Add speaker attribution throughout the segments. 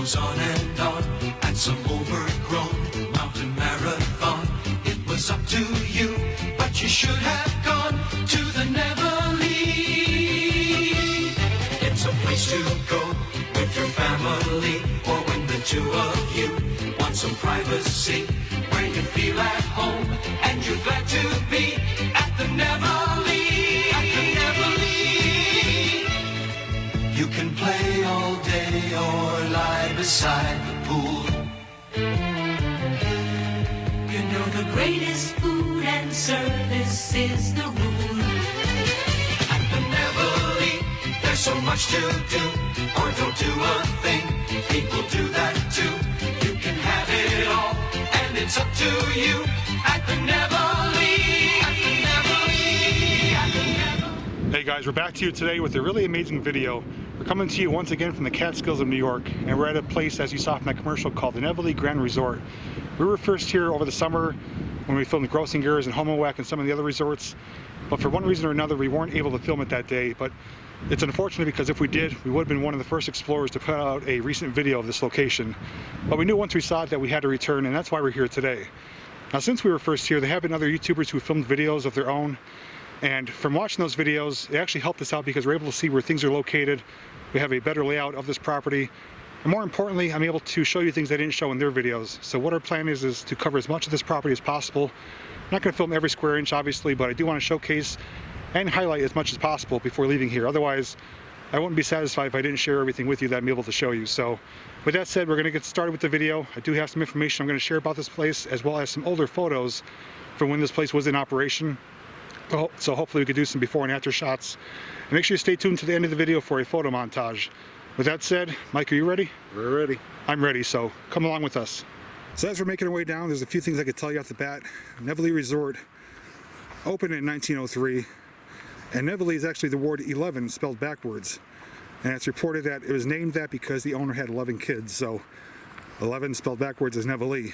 Speaker 1: goes on, and some overgrown mountain marathon. It was up to you, but you should have gone to the Nevele. It's a place to go with your family, or when the two of you want some privacy, where you feel at home and you're glad to be at the Nevele. You can play all day or lie beside the pool.
Speaker 2: You know the greatest food and service is the rule.
Speaker 1: At the Nevele, there's so much to do, or don't do a thing. People do that too. You can have it all, and it's up to you. At the Nevele, at the Nevele, at the Nevele.
Speaker 3: Hey guys, we're back to you today with a really amazing video. We're coming to you once again from the Catskills of New York, and we're at a place, as you saw from that commercial, called the Nevele Grand Resort. We were first here over the summer when we filmed Grossing Gears and Homowack and some of the other resorts, but for one reason or another we weren't able to film it that day. But it's unfortunate because if we did, we would have been one of the first explorers to put out a recent video of this location. But we knew once we saw it that we had to return, and that's why we're here today. Now, since we were first here, there have been other YouTubers who filmed videos of their own, and from watching those videos, it actually helped us out because we're able to see where things are located. We have a better layout of this property, and more importantly, I'm able to show you things I didn't show in their videos. So what our plan is to cover as much of this property as possible. I'm not going to film every square inch, obviously, but I do want to showcase and highlight as much as possible before leaving here. Otherwise, I wouldn't be satisfied if I didn't share everything with you that I'm able to show you. So with that said, we're going to get started with the video. I do have some information I'm going to share about this place, as well as some older photos from when this place was in operation. So hopefully we could do some before and after shots. And make sure you stay tuned to the end of the video for a photo montage. With that said, Mike, are you ready?
Speaker 4: We're ready.
Speaker 3: I'm ready, so come along with us. So as we're making our way down, there's a few things I could tell you off the bat. Nevele Resort opened in 1903, and Nevele is actually the word 11 spelled backwards. And it's reported that it was named that because the owner had 11 kids, so 11 spelled backwards is Nevele.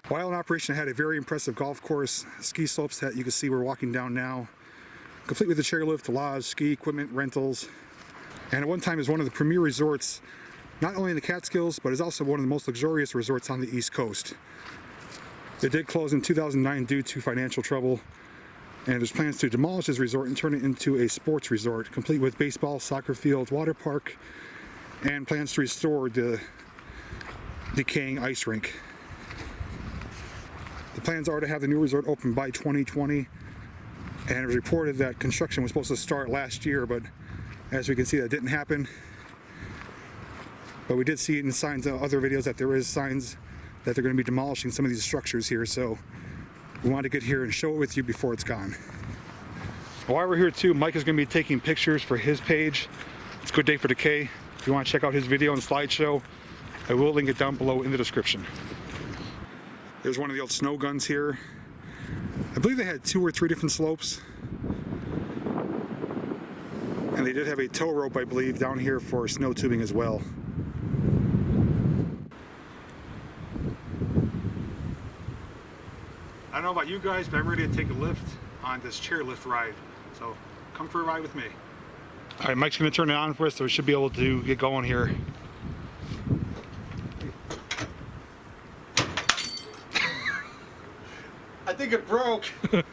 Speaker 3: While in operation, it had a very impressive golf course, ski slopes that you can see we're walking down now, complete with the chairlift, lodge, ski equipment, rentals. And at one time, it was one of the premier resorts, not only in the Catskills, but is also one of the most luxurious resorts on the East Coast. It did close in 2009 due to financial trouble, and there's plans to demolish this resort and turn it into a sports resort, complete with baseball, soccer fields, water park, and plans to restore the decaying ice rink. The plans are to have the new resort open by 2020, and it was reported that construction was supposed to start last year, but as we can see, that didn't happen. But we did see in signs of other videos that there is signs that they're going to be demolishing some of these structures here, so we wanted to get here and show it with you before it's gone. While we're here too, Mike is going to be taking pictures for his page. It's Good Day For Decay. If you want to check out his video and slideshow, I will link it down below in the description. There's one of the old snow guns here. I believe they had 2 or 3 different slopes. And they did have a tow rope, I believe, down here for snow tubing as well. I don't know about you guys, but I'm ready to take a lift on this chairlift ride. So come for a ride with me. All right, Mike's going to turn it on for us, so we should be able to get going here.
Speaker 4: I think it broke.
Speaker 3: I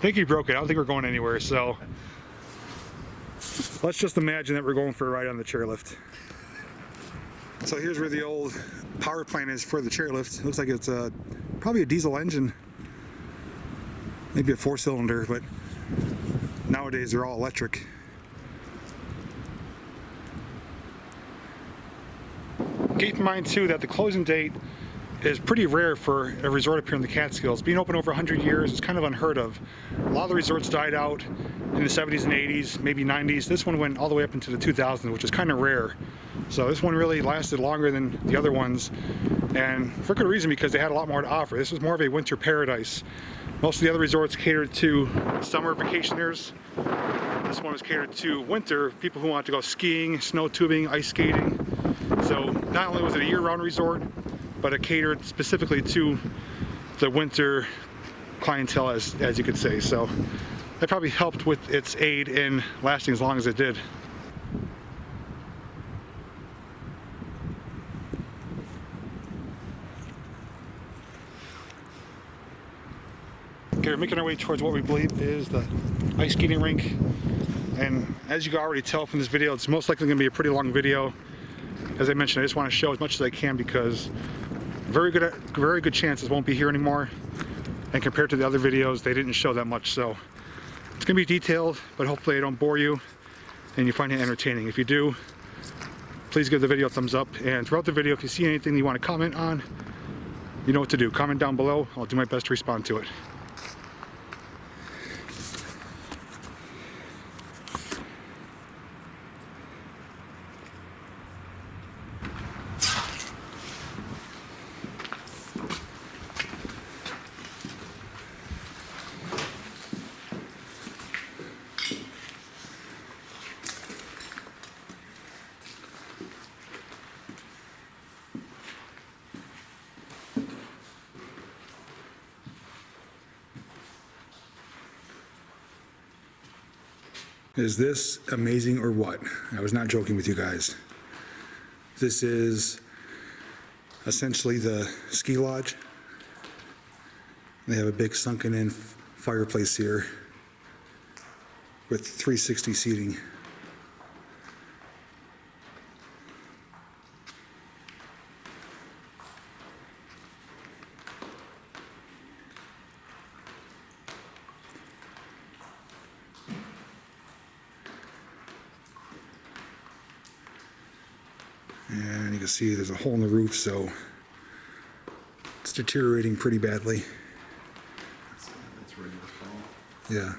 Speaker 3: think he broke it. I don't think we're going anywhere, so let's just imagine that we're going for a ride on the chairlift. So here's where the old power plant is for the chairlift. It looks like it's probably a diesel engine, maybe a 4-cylinder, but nowadays they're all electric. Keep in mind too that the closing date is pretty rare for a resort up here in the Catskills. Being open over 100 years is kind of unheard of. A lot of the resorts died out in the 70s and 80s, maybe 90s. This one went all the way up into the 2000s, which is kind of rare. So this one really lasted longer than the other ones, and for good reason, because they had a lot more to offer. This was more of a winter paradise. Most of the other resorts catered to summer vacationers. This one was catered to winter, people who want to go skiing, snow tubing, ice skating. So not only was it a year-round resort, but it catered specifically to the winter clientele, as you could say. So that probably helped with its aid in lasting as long as it did. here, making our way towards what we believe is the ice skating rink. And as you can already tell from this video, it's most likely going to be a pretty long video. As I mentioned, I just want to show as much as I can because very good chances won't be here anymore. And compared to the other videos, they didn't show that much. So it's going to be detailed, but hopefully I don't bore you and you find it entertaining. If you do, please give the video a thumbs up. And throughout the video, if you see anything you want to comment on, you know what to do. Comment down below. I'll do my best to respond to it. Is this amazing or what? I was not joking with you guys. This is essentially the ski lodge. They have a big sunken in fireplace here with 360 seating. And you can see there's a hole in the roof, so it's deteriorating pretty badly.
Speaker 4: It's ready to fall.
Speaker 3: Yeah.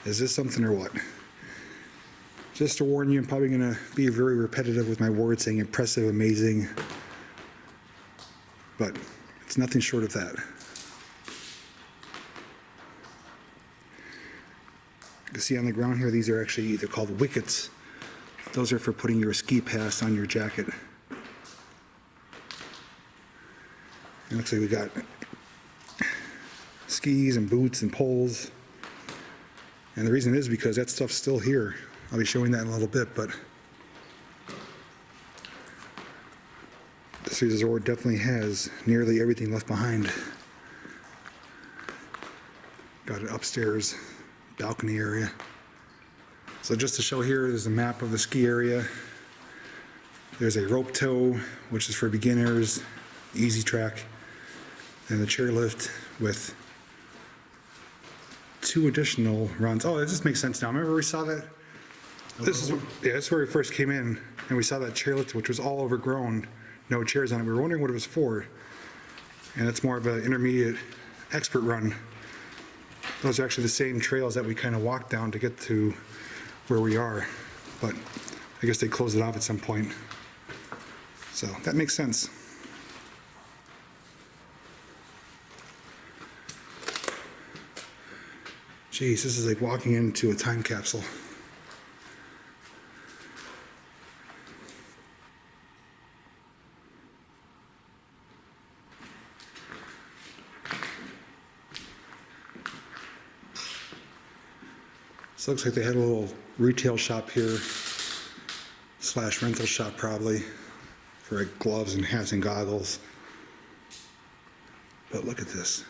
Speaker 3: Is this something or what? Just to warn you, I'm probably going to be very repetitive with my words saying impressive, amazing, but it's nothing short of that. You can see on the ground here, these are actually either called wickets. Those are for putting your ski pass on your jacket. It looks like we got skis and boots and poles. And the reason is because that stuff's still here. I'll be showing that in a little bit, but this resort definitely has nearly everything left behind. Got an upstairs balcony area. So just to show here, there's a map of the ski area. There's a rope tow, which is for beginners, easy track, and the chairlift with 2 additional runs. Oh, that just makes sense now. Remember we saw that? This is where we first came in, and we saw that chairlift, which was all overgrown, no chairs on it. We were wondering what it was for, and it's more of an intermediate expert run. Those are actually the same trails that we kind of walked down to get to where we are, but I guess they closed it off at some point. So that makes sense. Jeez, this is like walking into a time capsule. So it looks like they had a little retail shop here, / rental shop probably, for like gloves and hats and goggles. But look at this.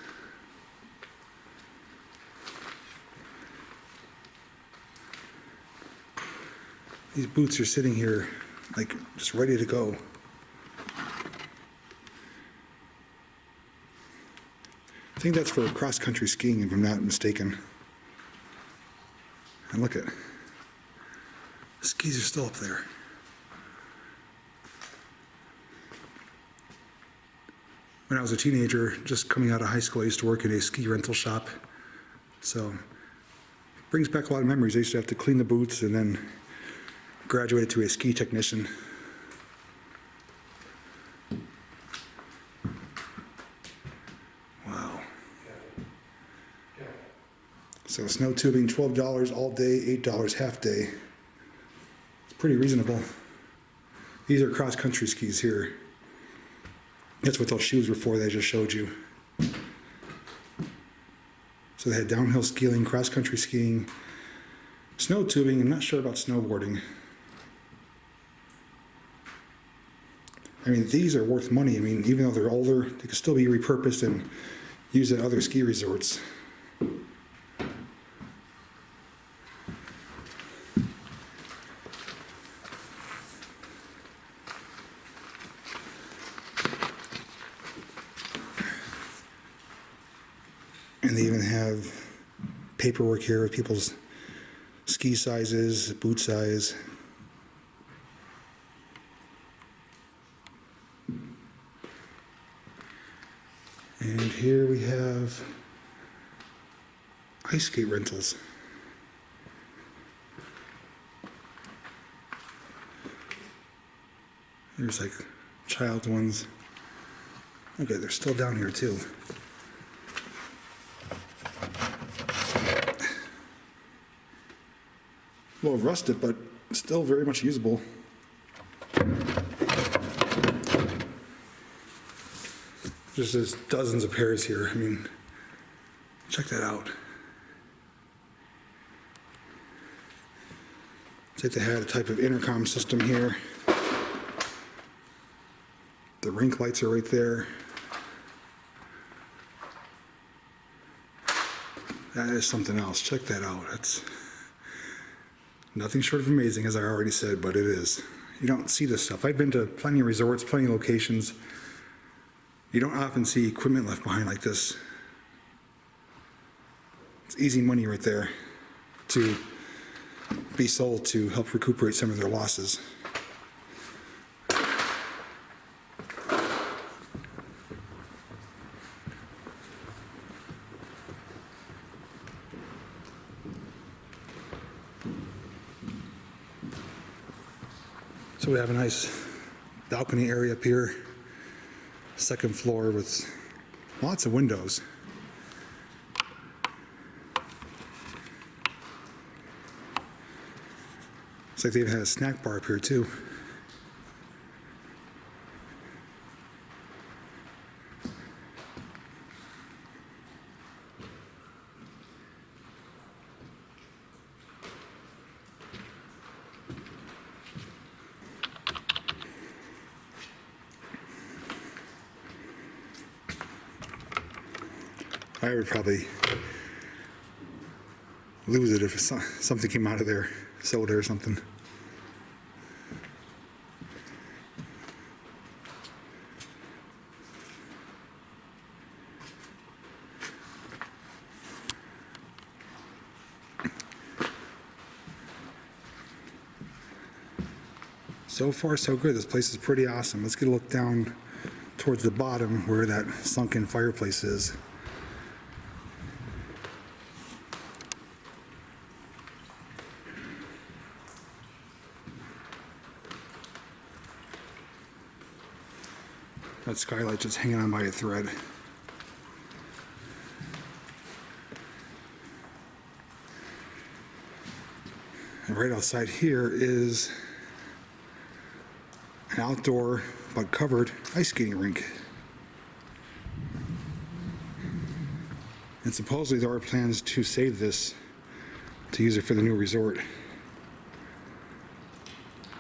Speaker 3: These boots are sitting here like just ready to go. I think that's for cross-country skiing if I'm not mistaken. And look at, the skis are still up there. When I was a teenager, just coming out of high school, I used to work at a ski rental shop. So it brings back a lot of memories. I used to have to clean the boots and then graduated to a ski technician. Wow. So snow tubing, $12 all day, $8 half day. It's pretty reasonable. These are cross-country skis here. That's what those shoes were for that I just showed you. So they had downhill skiing, cross-country skiing, Snow tubing, I'm not sure about snowboarding. I mean, these are worth money. I mean, even though they're older, they can still be repurposed and used at other ski resorts. And they even have paperwork here with people's ski sizes, boot size. And here we have ice skate rentals. There's like child ones. Okay, they're still down here too. A little rusted, but still very much usable. There's dozens of pairs here. I mean, check that out. It's like they had a type of intercom system here. The rink lights are right there. That is something else. Check that out. That's nothing short of amazing, as I already said, but it is. You don't see this stuff. I've been to plenty of resorts, plenty of locations. You don't often see equipment left behind like this. It's easy money right there to be sold to help recuperate some of their losses. So we have a nice balcony area up here, second floor with lots of windows. Looks like they even had a snack bar up here too. I would probably lose it if something came out of there, soda or something. So far, so good. This place is pretty awesome. Let's get a look down towards the bottom where that sunken fireplace is. That skylight just hanging on by a thread. And right outside here is an outdoor but covered ice skating rink. And supposedly there are plans to save this to use it for the new resort.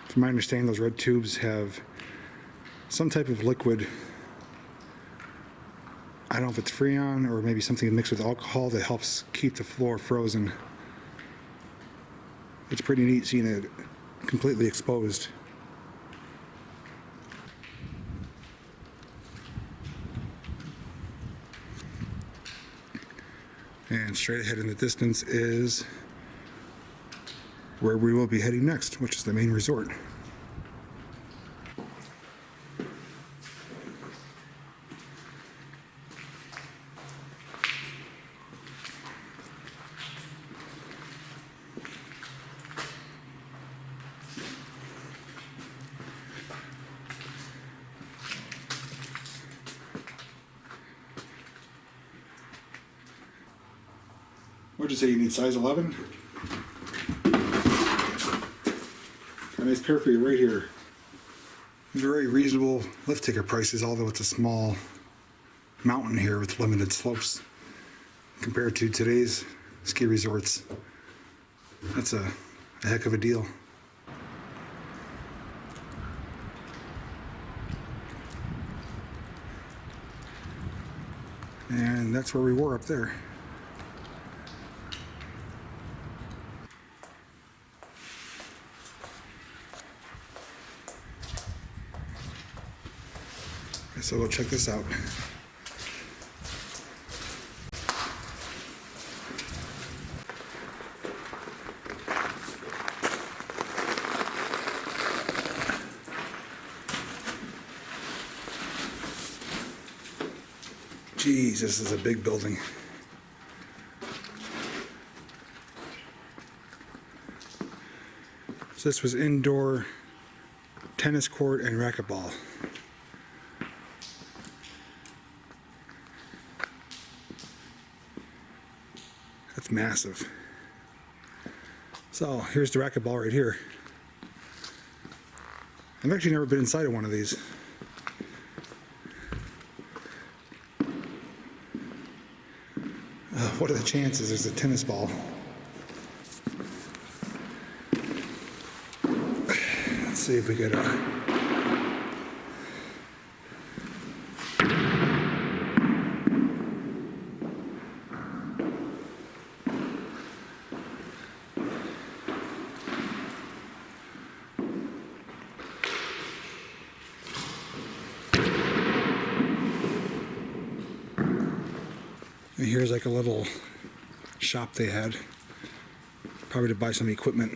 Speaker 3: From my understanding, those red tubes have some type of liquid. I don't know if it's Freon or maybe something mixed with alcohol that helps keep the floor frozen. It's pretty neat seeing it completely exposed. And straight ahead in the distance is where we will be heading next, which is the main resort. What'd you say, you need size 11? A nice pair for you right here. Very reasonable lift ticket prices, although it's a small mountain here with limited slopes compared to today's ski resorts. That's a heck of a deal. And that's where we were up there. So we'll check this out. Jeez, this is a big building. So this was indoor tennis court and racquetball. That's massive. So here's the racquetball right here. I've actually never been inside of one of these. What are the chances there's a tennis ball? Let's see if we could and here's like a little shop they had, probably to buy some equipment.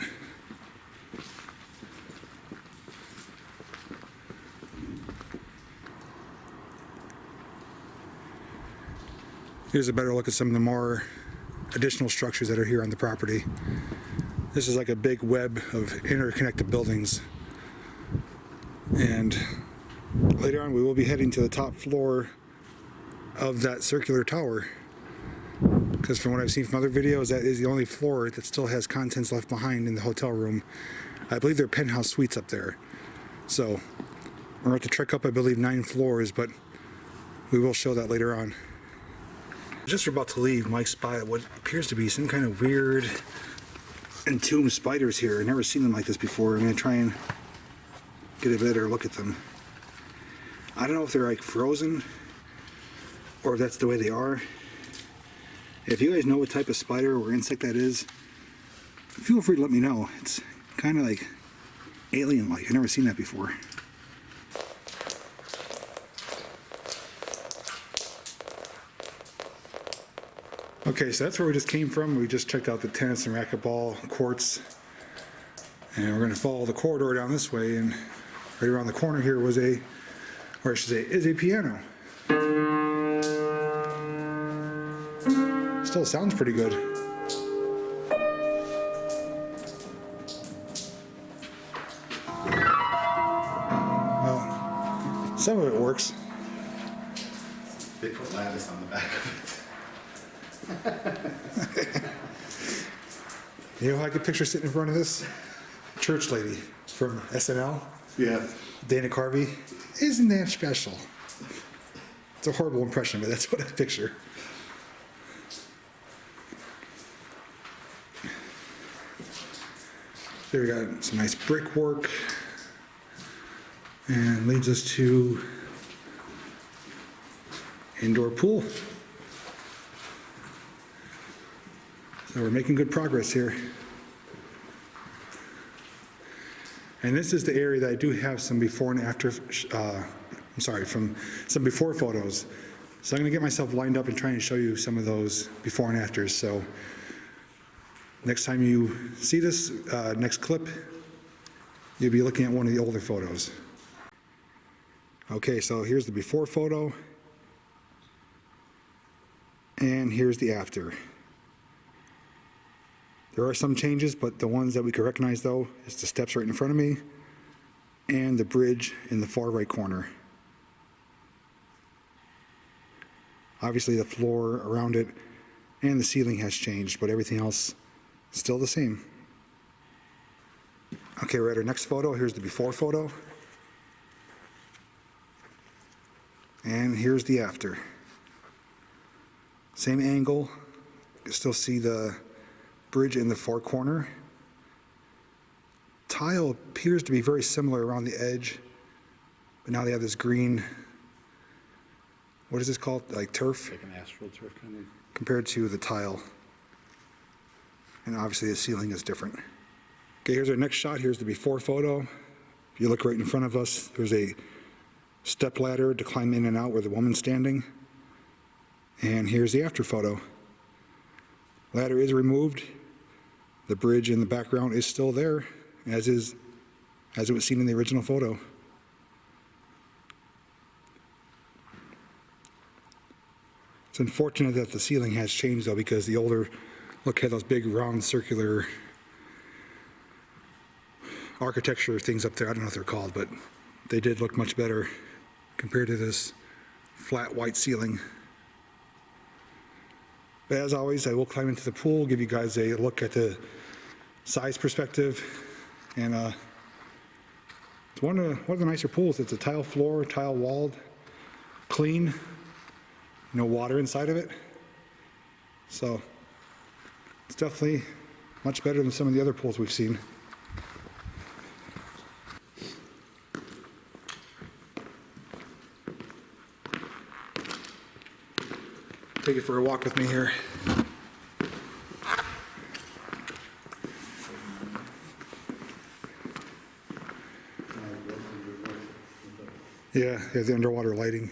Speaker 3: Here's a better look at some of the more additional structures that are here on the property. This is like a big web of interconnected buildings. And later on we will be heading to the top floor of that circular tower. Because from what I've seen from other videos, that is the only floor that still has contents left behind in the hotel room. I believe they're penthouse suites up there. So we're going to have to trek up, I believe, 9 floors, but we will show that later on. Just about to leave, Mike spotted what appears to be some kind of weird entombed spiders here. I've never seen them like this before. I'm going to try and get a better look at them. I don't know if they're like frozen or if that's the way they are. If you guys know what type of spider or insect that is, feel free to let me know. It's kind of like alien-like. I've never seen that before. Okay, so that's where we just came from. We just checked out the tennis and racquetball courts. And we're going to follow the corridor down this way, and right around the corner here was a, or I should say, is a piano. Still sounds pretty good. Well, some of it works.
Speaker 4: They put lattice on the back of it.
Speaker 3: You know who I could picture sitting in front of this? Church lady from SNL.
Speaker 4: Yeah.
Speaker 3: Dana Carvey. Isn't that special? It's a horrible impression, but that's what I picture. There we got some nice brickwork, and leads us to indoor pool. So we're making good progress here. And this is the area that I do have some before and after, from some before photos. So I'm gonna get myself lined up and try and show you some of those before and afters. So next time you see this, next clip, you'll be looking at one of the older photos. Okay, so here's the before photo, and here's the after. There are some changes, but the ones that we can recognize though is the steps right in front of me and the bridge in the far right corner. Obviously the floor around it and the ceiling has changed, but everything else still the same. Okay, we're at our next photo. Here's the before photo. And here's the after. Same angle. You can still see the bridge in the far corner. Tile appears to be very similar around the edge, but now they have this green, what is this called? Like turf?
Speaker 4: Like an astroturf kind of.
Speaker 3: Compared to the tile. And obviously the ceiling is different. Okay, here's our next shot. Here's the before photo. If you look right in front of us, there's a step ladder to climb in and out where the woman's standing. And here's the after photo. Ladder is removed. The bridge in the background is still there, as it was seen in the original photo. It's unfortunate that the ceiling has changed though, because the older look had those big round circular architecture things up there. I don't know what they're called, but they did look much better compared to this flat white ceiling. But as always, I will climb into the pool, give you guys a look at the size perspective. And it's one of the nicer pools. It's a tile floor, tile walled, clean, no water inside of it. So it's definitely much better than some of the other pools we've seen. Take it for a walk with me here. Yeah, the underwater lighting.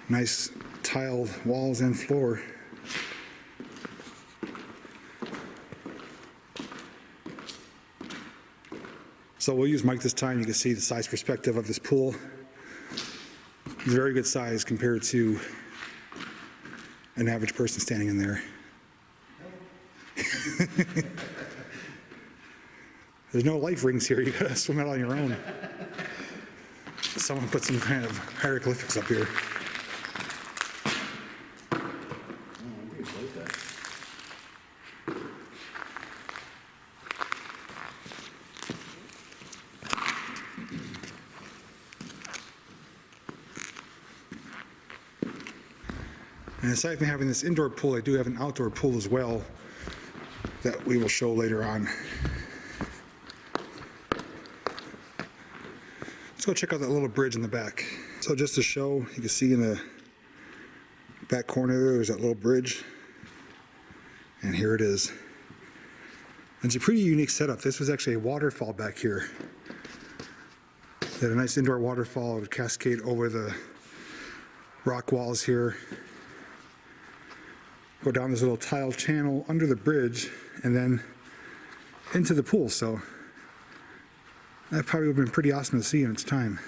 Speaker 3: Nice tiled walls and floor. So we'll use Mike this time. You can see the size perspective of this pool. It's very good size compared to an average person standing in there. There's no life rings here. You gotta swim out on your own. Someone put some kind of hieroglyphics up here. And aside from having this indoor pool, I do have an outdoor pool as well that we will show later on. Let's go check out that little bridge in the back. So just to show, you can see in the back corner there's that little bridge. And here it is. It's a pretty unique setup. This was actually a waterfall back here. They had a nice indoor waterfall. It would cascade over the rock walls here. Go down this little tile channel under the bridge and then into the pool. So that probably would have been pretty awesome to see in its time.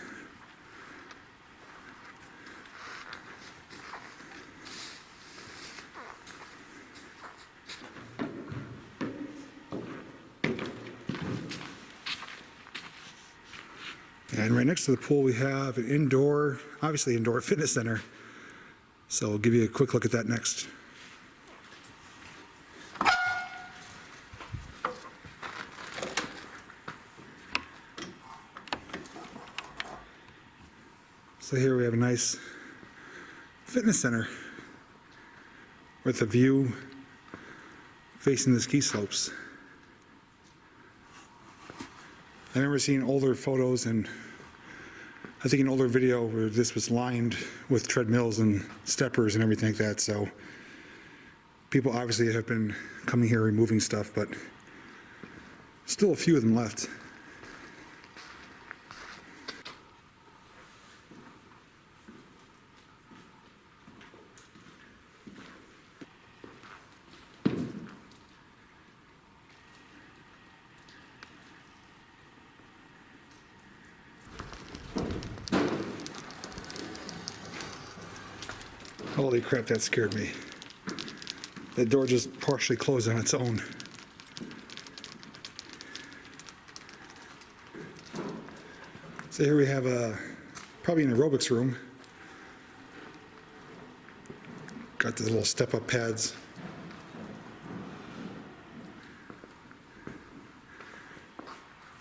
Speaker 3: And right next to the pool we have an indoor, obviously indoor fitness center. So we'll give you a quick look at that next. So here we have a nice fitness center with a view facing the ski slopes. I remember seeing older photos and I think an older video where this was lined with treadmills and steppers and everything like that. So people obviously have been coming here removing stuff, but still a few of them left. Holy crap, that scared me. That door just partially closed on its own. So here we have probably an aerobics room. Got the little step-up pads.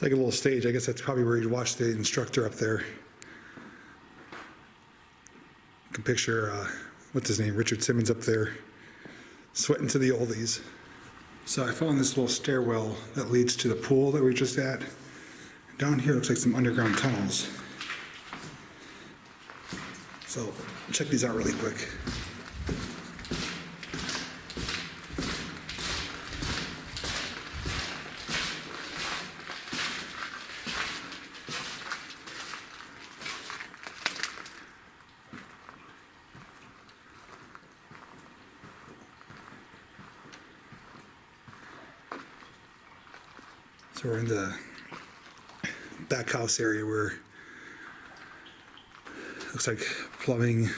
Speaker 3: Like a little stage. I guess that's probably where you'd watch the instructor up there. You can picture, what's his name, Richard Simmons up there Sweating to the oldies. So I found this little stairwell that leads to the pool that we were just at. Down here looks like some underground tunnels. So check these out really quick. So we're in the back house area where looks like plumbing,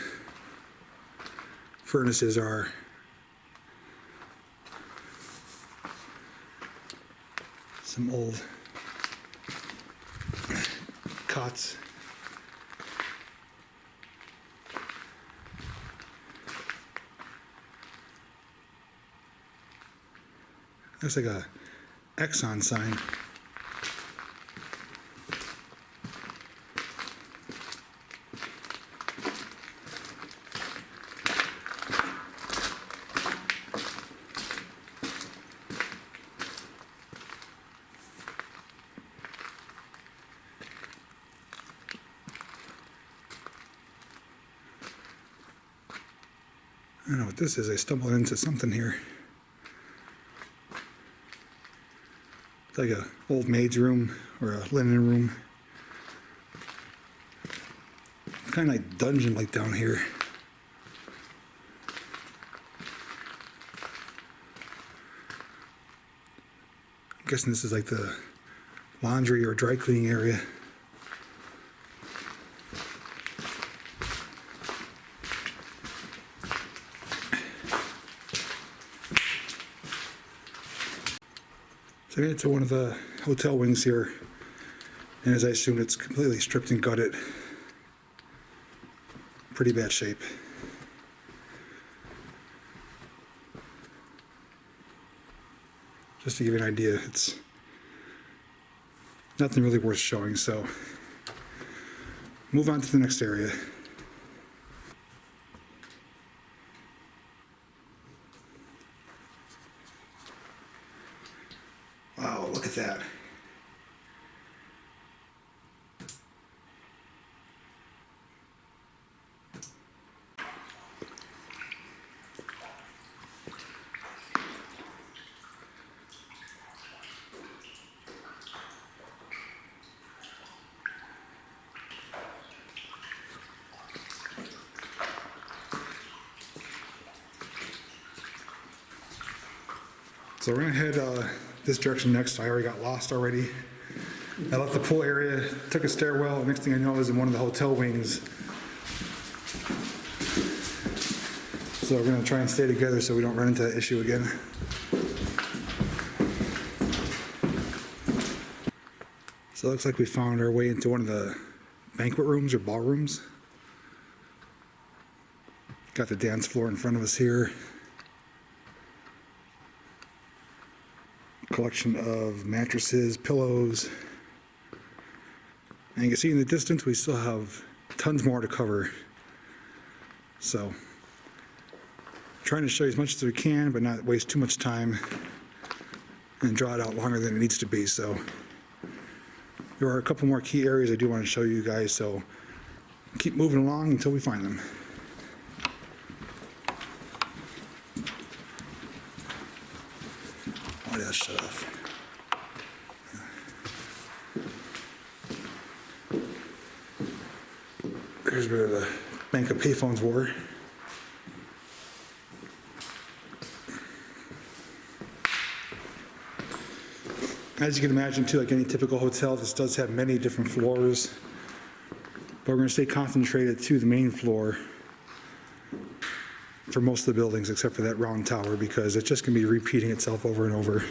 Speaker 3: furnaces are. Some old cots. Looks like a Exxon sign. I don't know what this is. I stumbled into something here. It's like a old maid's room or a linen room. Kind of like dungeon-like down here. I'm guessing this is like the laundry or dry cleaning area. So I made it to one of the hotel wings here, and as I assumed, it's completely stripped and gutted. Pretty bad shape. Just to give you an idea, it's nothing really worth showing, so move on to the next area. Wow, look at that. So we're gonna head this direction next. I already got lost already. I left the pool area, took a stairwell, and next thing I know I was in one of the hotel wings. So we're gonna try and stay together so we don't run into that issue again. So it looks like we found our way into one of the banquet rooms or ballrooms. Got the dance floor in front of us here. Collection of mattresses, pillows, and you can see in the distance we still have tons more to cover. So trying to show you as much as we can but not waste too much time and draw it out longer than it needs to be. So there are a couple more key areas I do want to show you guys, so keep moving along until we find them. Why did that shut off? Here's where the bank of payphones were. As you can imagine too, like any typical hotel, this does have many different floors, but we're going to stay concentrated to the main floor for most of the buildings except for that round tower, because it's just going to be repeating itself over and over.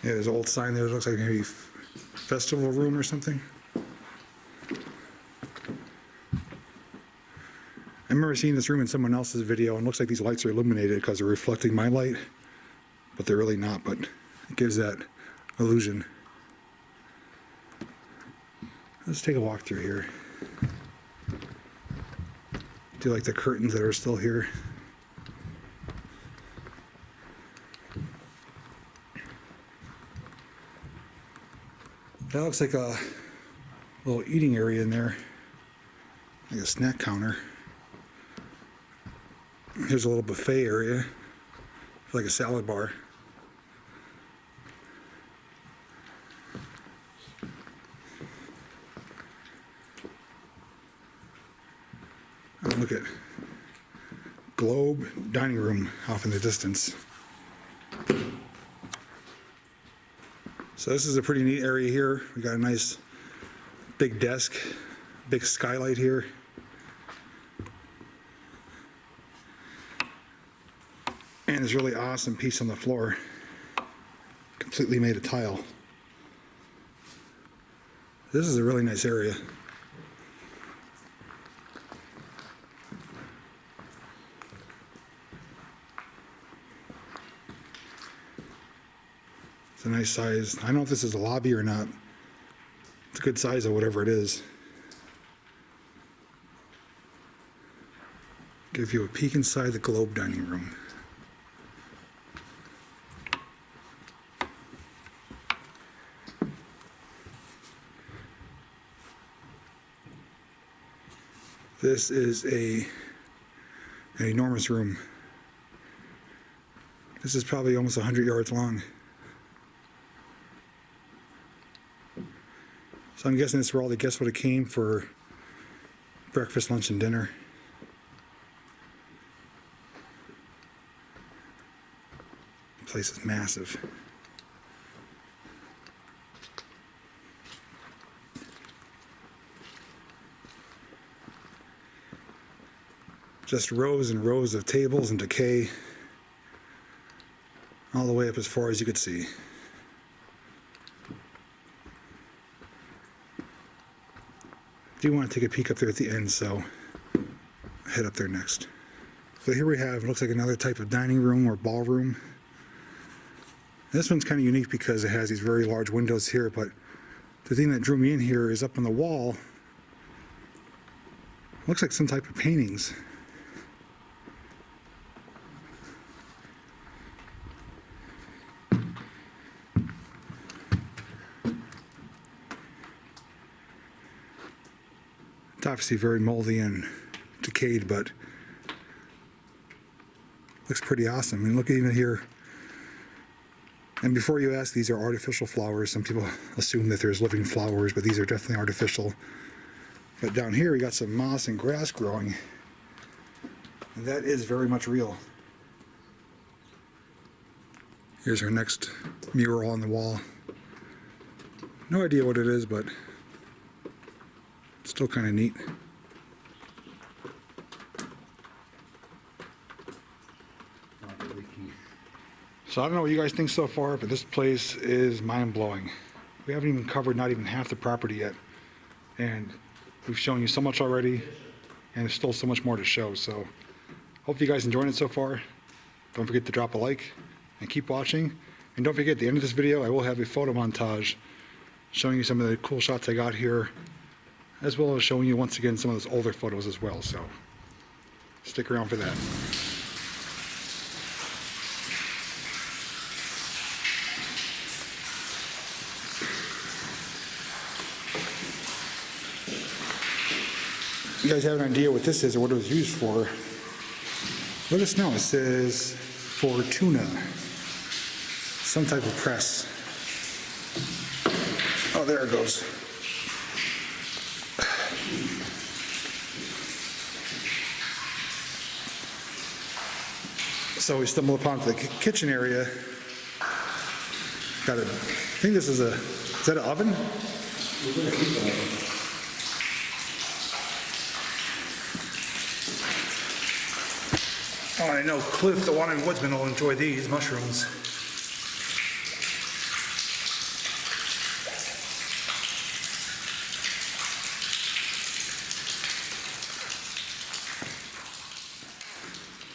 Speaker 3: Yeah, there's an old sign there that looks like maybe festival room or something. I remember seeing this room in someone else's video, and it looks like these lights are illuminated because they're reflecting my light. but they're really not, but it gives that illusion. Let's take a walk through here. Do you like the curtains that are still here? That looks like a little eating area in there, like a snack counter. Here's a little buffet area, like a salad bar. Oh, look at Globe dining room off in the distance. So this is a pretty neat area here. We got a nice big desk, big skylight here. And this really awesome piece on the floor, completely made of tile. This is a really nice area. It's a nice size. I don't know if this is a lobby or not. It's a good size of whatever it is. Give you a peek inside the Globe dining room. This is an enormous room. This is probably almost 100 yards long. So I'm guessing this is where all the guests would have came for breakfast, lunch, and dinner. The place is massive. Just rows and rows of tables and decay all the way up as far as you could see. I do want to take a peek up there at the end, so head up there next. So here we have, it looks like another type of dining room or ballroom. This one's kind of unique because it has these very large windows here, but the thing that drew me in here is up on the wall. Looks like some type of paintings. It's obviously very moldy and decayed, but looks pretty awesome. I mean, look even here. And before you ask, these are artificial flowers. Some people assume that there's living flowers, but these are definitely artificial. But down here, we got some moss and grass growing. And that is very much real. Here's our next mural on the wall. No idea what it is, but still kind of neat. So I don't know what you guys think so far, but this place is mind-blowing. We haven't even covered not even half the property yet. And we've shown you so much already, and there's still so much more to show. So hope you guys enjoyed it so far. Don't forget to drop a like and keep watching. And don't forget, at the end of this video, I will have a photo montage showing you some of the cool shots I got here, as well as showing you once again some of those older photos as well. So stick around for that. You guys have an idea what this is or what it was used for, let us know. It says for tuna, some type of press. Oh, there it goes. So we stumbled upon the kitchen area. Got it. I think this is that an oven? Oh, I know Cliff, the wandering woodsman, will enjoy these mushrooms.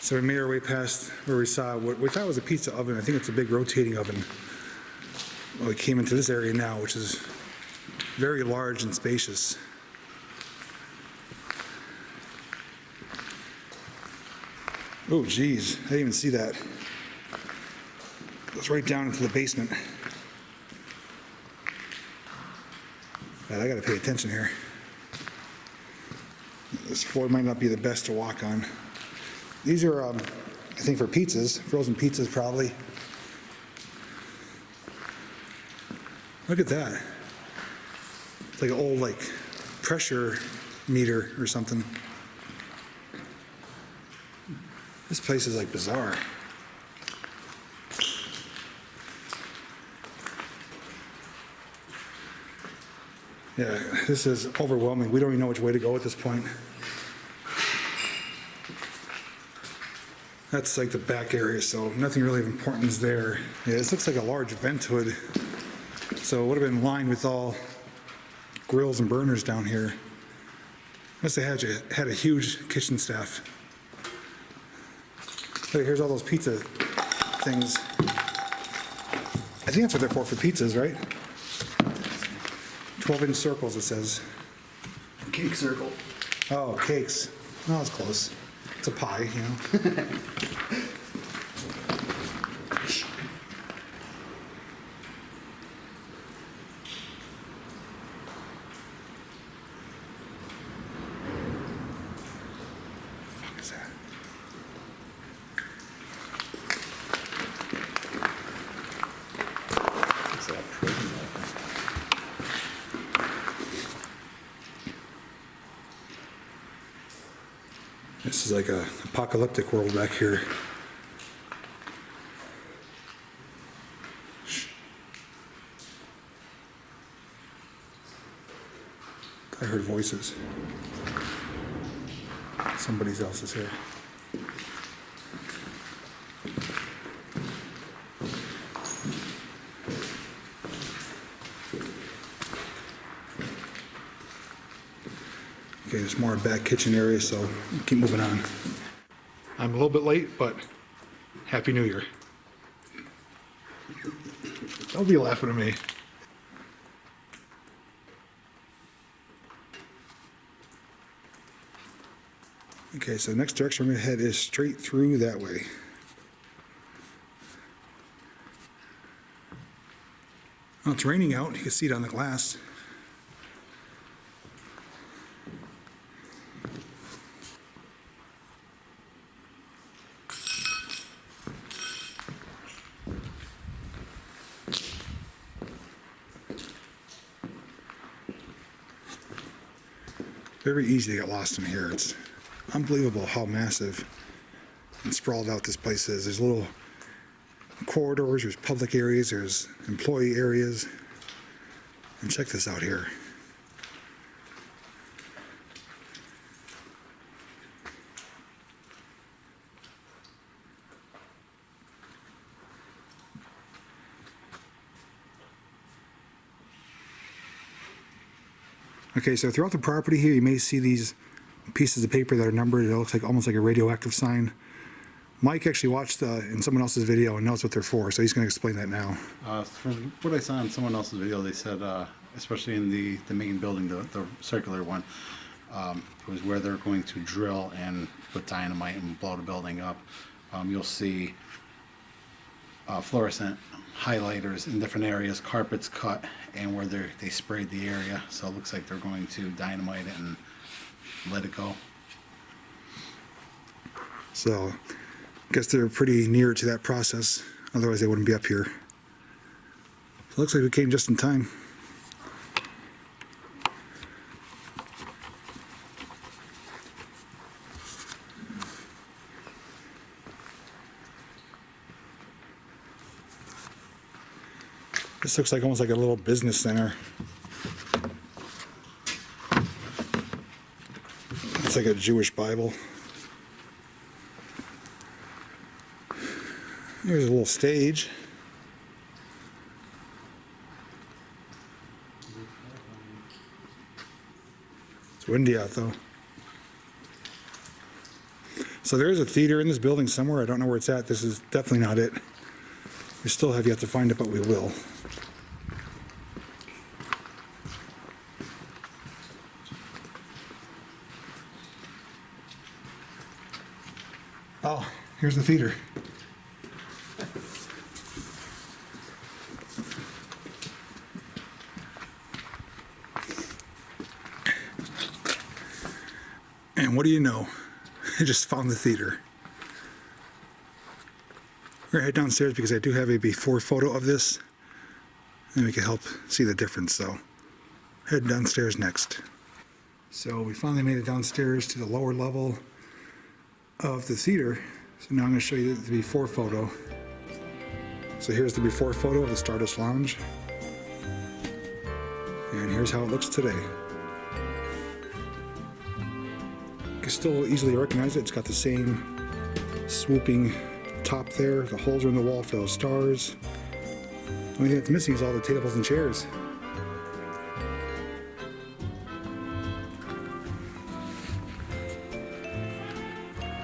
Speaker 3: So we made our way past where we saw what we thought was a pizza oven. I think it's a big rotating oven. Well, we came into this area now, which is very large and spacious. Oh, geez, I didn't even see that. It goes right down into the basement. Man, I gotta pay attention here. This floor might not be the best to walk on. These are, I think, for pizzas, frozen pizzas probably. Look at that. It's like an old, pressure meter or something. This place is, bizarre. Yeah, this is overwhelming. We don't even know which way to go at this point. That's the back area, so nothing really of importance there. Yeah, this looks like a large vent hood. So it would have been lined with all grills and burners down here. Must have had a huge kitchen staff. Hey, here's all those pizza things. I think that's what they're for pizzas, right? 12-inch circles, it says.
Speaker 4: Cake circle.
Speaker 3: Oh, cakes. Oh, that's close. It's a pie, you know. What is that?
Speaker 4: What's that? Prison locker.
Speaker 3: This is like a apocalyptic world back here. I heard voices. Somebody else is here. Okay, there's more back kitchen area, so we'll keep moving on. I'm a little bit late, but Happy New Year. Don't be laughing at me. Okay, so the next direction we're gonna head is straight through that way. Well, it's raining out. You can see it on the glass. Very easy to get lost in here. It's unbelievable how massive and sprawled out this place is. There's little corridors, there's public areas, there's employee areas. And check this out here. Okay, so throughout the property here, you may see these pieces of paper that are numbered. It looks like almost like a radioactive sign. Mike actually watched in someone else's video and knows what they're for, so he's going to explain that now.
Speaker 4: From what I saw in someone else's video, they said, especially in the main building, the circular one, it was where they're going to drill and put dynamite and blow the building up. You'll see fluorescent highlighters in different areas, carpets cut, and where they sprayed the area. So it looks like they're going to dynamite it and let it go.
Speaker 3: So I guess they're pretty near to that process, otherwise they wouldn't be up here. So it looks like we came just in time. This looks like almost like a little business center. It's like a Jewish Bible. Here's a little stage. It's windy out though. So there is a theater in this building somewhere. I don't know where it's at. This is definitely not it. We still have yet to find it, but we will. Oh, here's the theater. And what do you know? I just found the theater. We're gonna head downstairs because I do have a before photo of this, and we can help see the difference. So, head downstairs next. So we finally made it downstairs to the lower level of the theater. So now I'm going to show you the before photo. So here's the before photo of the Stardust Lounge, and here's how it looks today. You can still easily recognize it. It's got the same swooping top there. The holes are in the wall for those stars. The only thing that's missing is all the tables and chairs.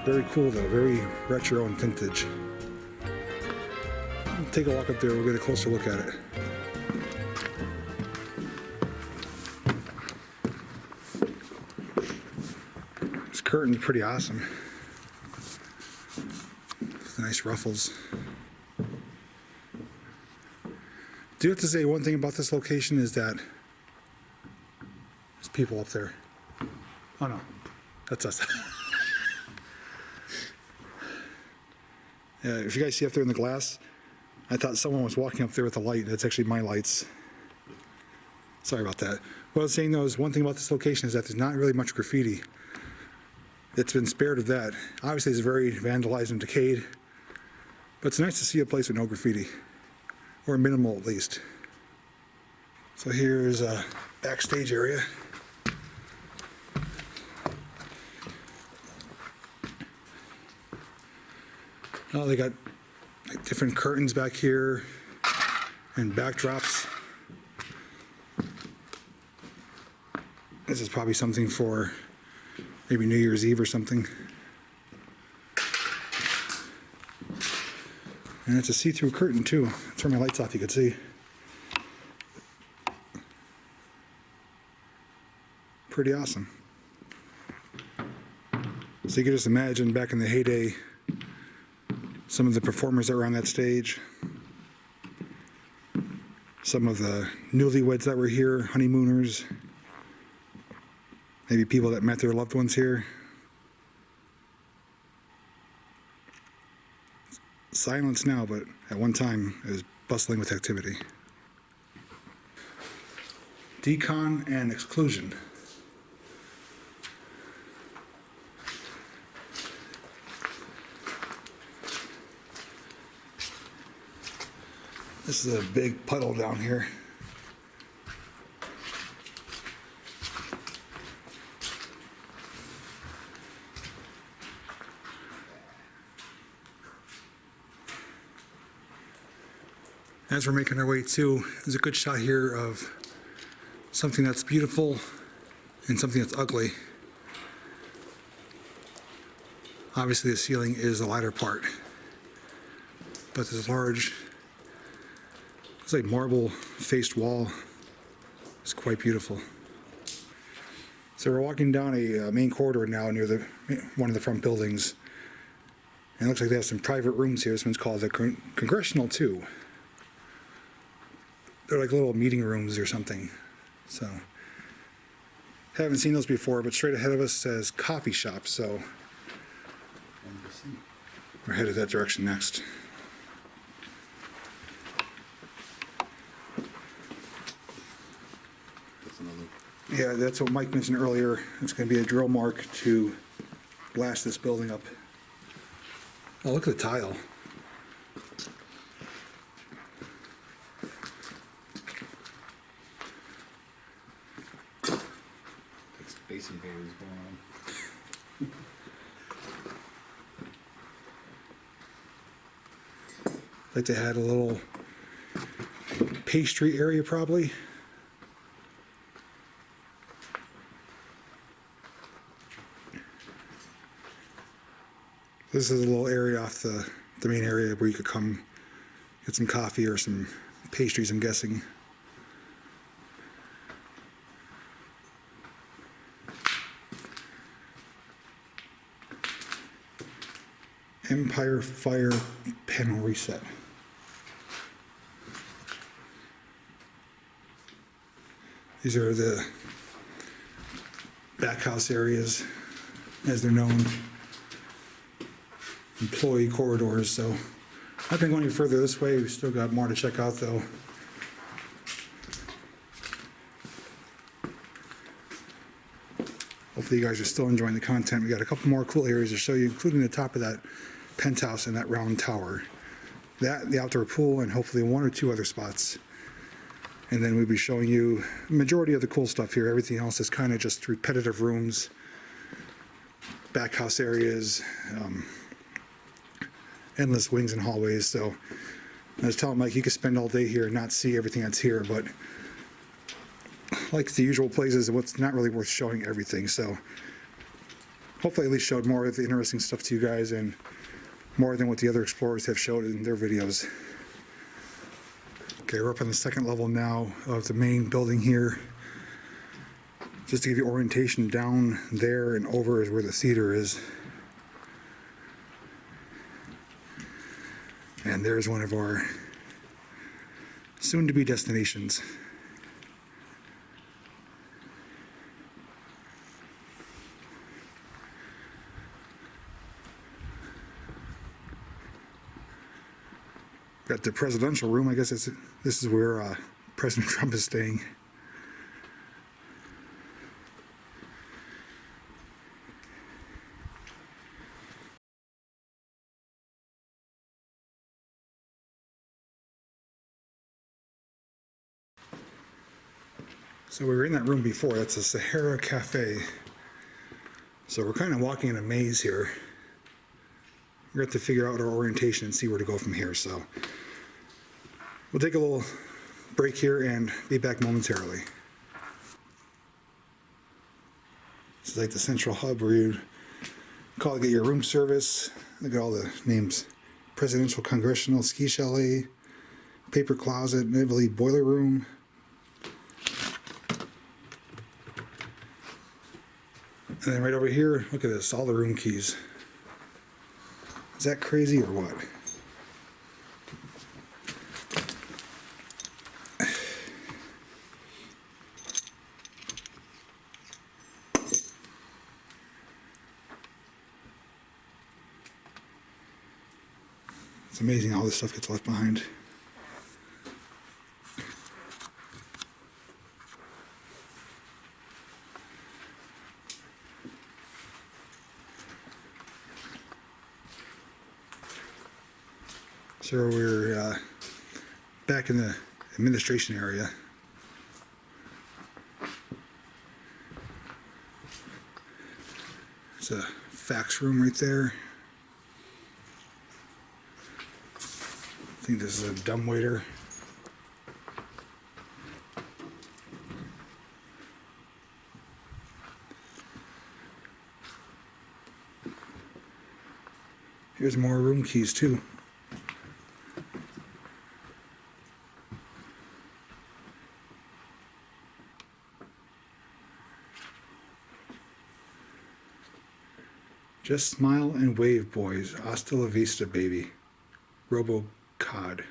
Speaker 3: Very cool though, very retro and vintage. We'll take a walk up there, we'll get a closer look at it. This curtain's pretty awesome. With nice ruffles. Do have to say one thing about this location is that there's people up there. Oh no, that's us. Yeah, if you guys see up there in the glass, I thought someone was walking up there with a light. That's actually my lights. Sorry about that. What I was saying though is one thing about this location is that there's not really much graffiti. It's been spared of that. Obviously it's very vandalized and decayed, but it's nice to see a place with no graffiti, or minimal at least. So here's a backstage area. Oh, they got like different curtains back here and backdrops. This is probably something for maybe New Year's Eve or something. And it's a see-through curtain too. Turn my lights off, you could see. Pretty awesome. So you can just imagine back in the heyday, some of the performers that were on that stage, some of the newlyweds that were here, honeymooners, maybe people that met their loved ones here. Silence now, but at one time it was bustling with activity. Decon and exclusion. This is a big puddle down here. As we're making our way to, there's a good shot here of something that's beautiful and something that's ugly. Obviously the ceiling is the lighter part, but this large, it's like marble faced wall. It's quite beautiful. So we're walking down a main corridor now near one of the front buildings. And it looks like they have some private rooms here. This one's called the Congressional 2. They're like little meeting rooms or something. So, haven't seen those before, but straight ahead of us says coffee shop. So, we're headed that direction next. Yeah, that's what Mike mentioned earlier. It's going to be a drill mark to blast this building up. Oh, look at the tile.
Speaker 4: Space invaders going on.
Speaker 3: Like they had a little pastry area probably. This is a little area off the main area where you could come get some coffee or some pastries, I'm guessing. Empire Fire Panel Reset. These are the back house areas, as they're known. Employee corridors, so not gonna go any further this way. We've still got more to check out though. Hopefully you guys are still enjoying the content. We got a couple more cool areas to show you, including the top of that penthouse and that round tower. That, the outdoor pool, and hopefully one or two other spots. And then we'll be showing you the majority of the cool stuff here. Everything else is kind of just repetitive rooms, back house areas, endless wings and hallways. So I was telling Mike, you could spend all day here and not see everything that's here, but like the usual places, what's not really worth showing everything. So hopefully at least showed more of the interesting stuff to you guys, and more than what the other explorers have showed in their videos. Okay, we're up on the second level now of the main building here. Just to give you orientation, down there and over is where the theater is. And there's one of our soon-to-be destinations. Got the presidential room. I guess this is where President Trump is staying. So we were in that room before. That's a Sahara Cafe. So we're kind of walking in a maze here. We're going to have to figure out our orientation and see where to go from here. So we'll take a little break here and be back momentarily. This is like the central hub where you call to get your room service. Look at all the names. Presidential Congressional Ski Chalet, Paper Closet, Nevele Boiler Room. And then right over here, look at this, all the room keys. Is that crazy or what? It's amazing how this stuff gets left behind. So we're back in the administration area. There's a fax room right there. I think this is a dumbwaiter. Here's more room keys too. Just smile and wave, boys. Hasta la vista, baby. Robo Cod.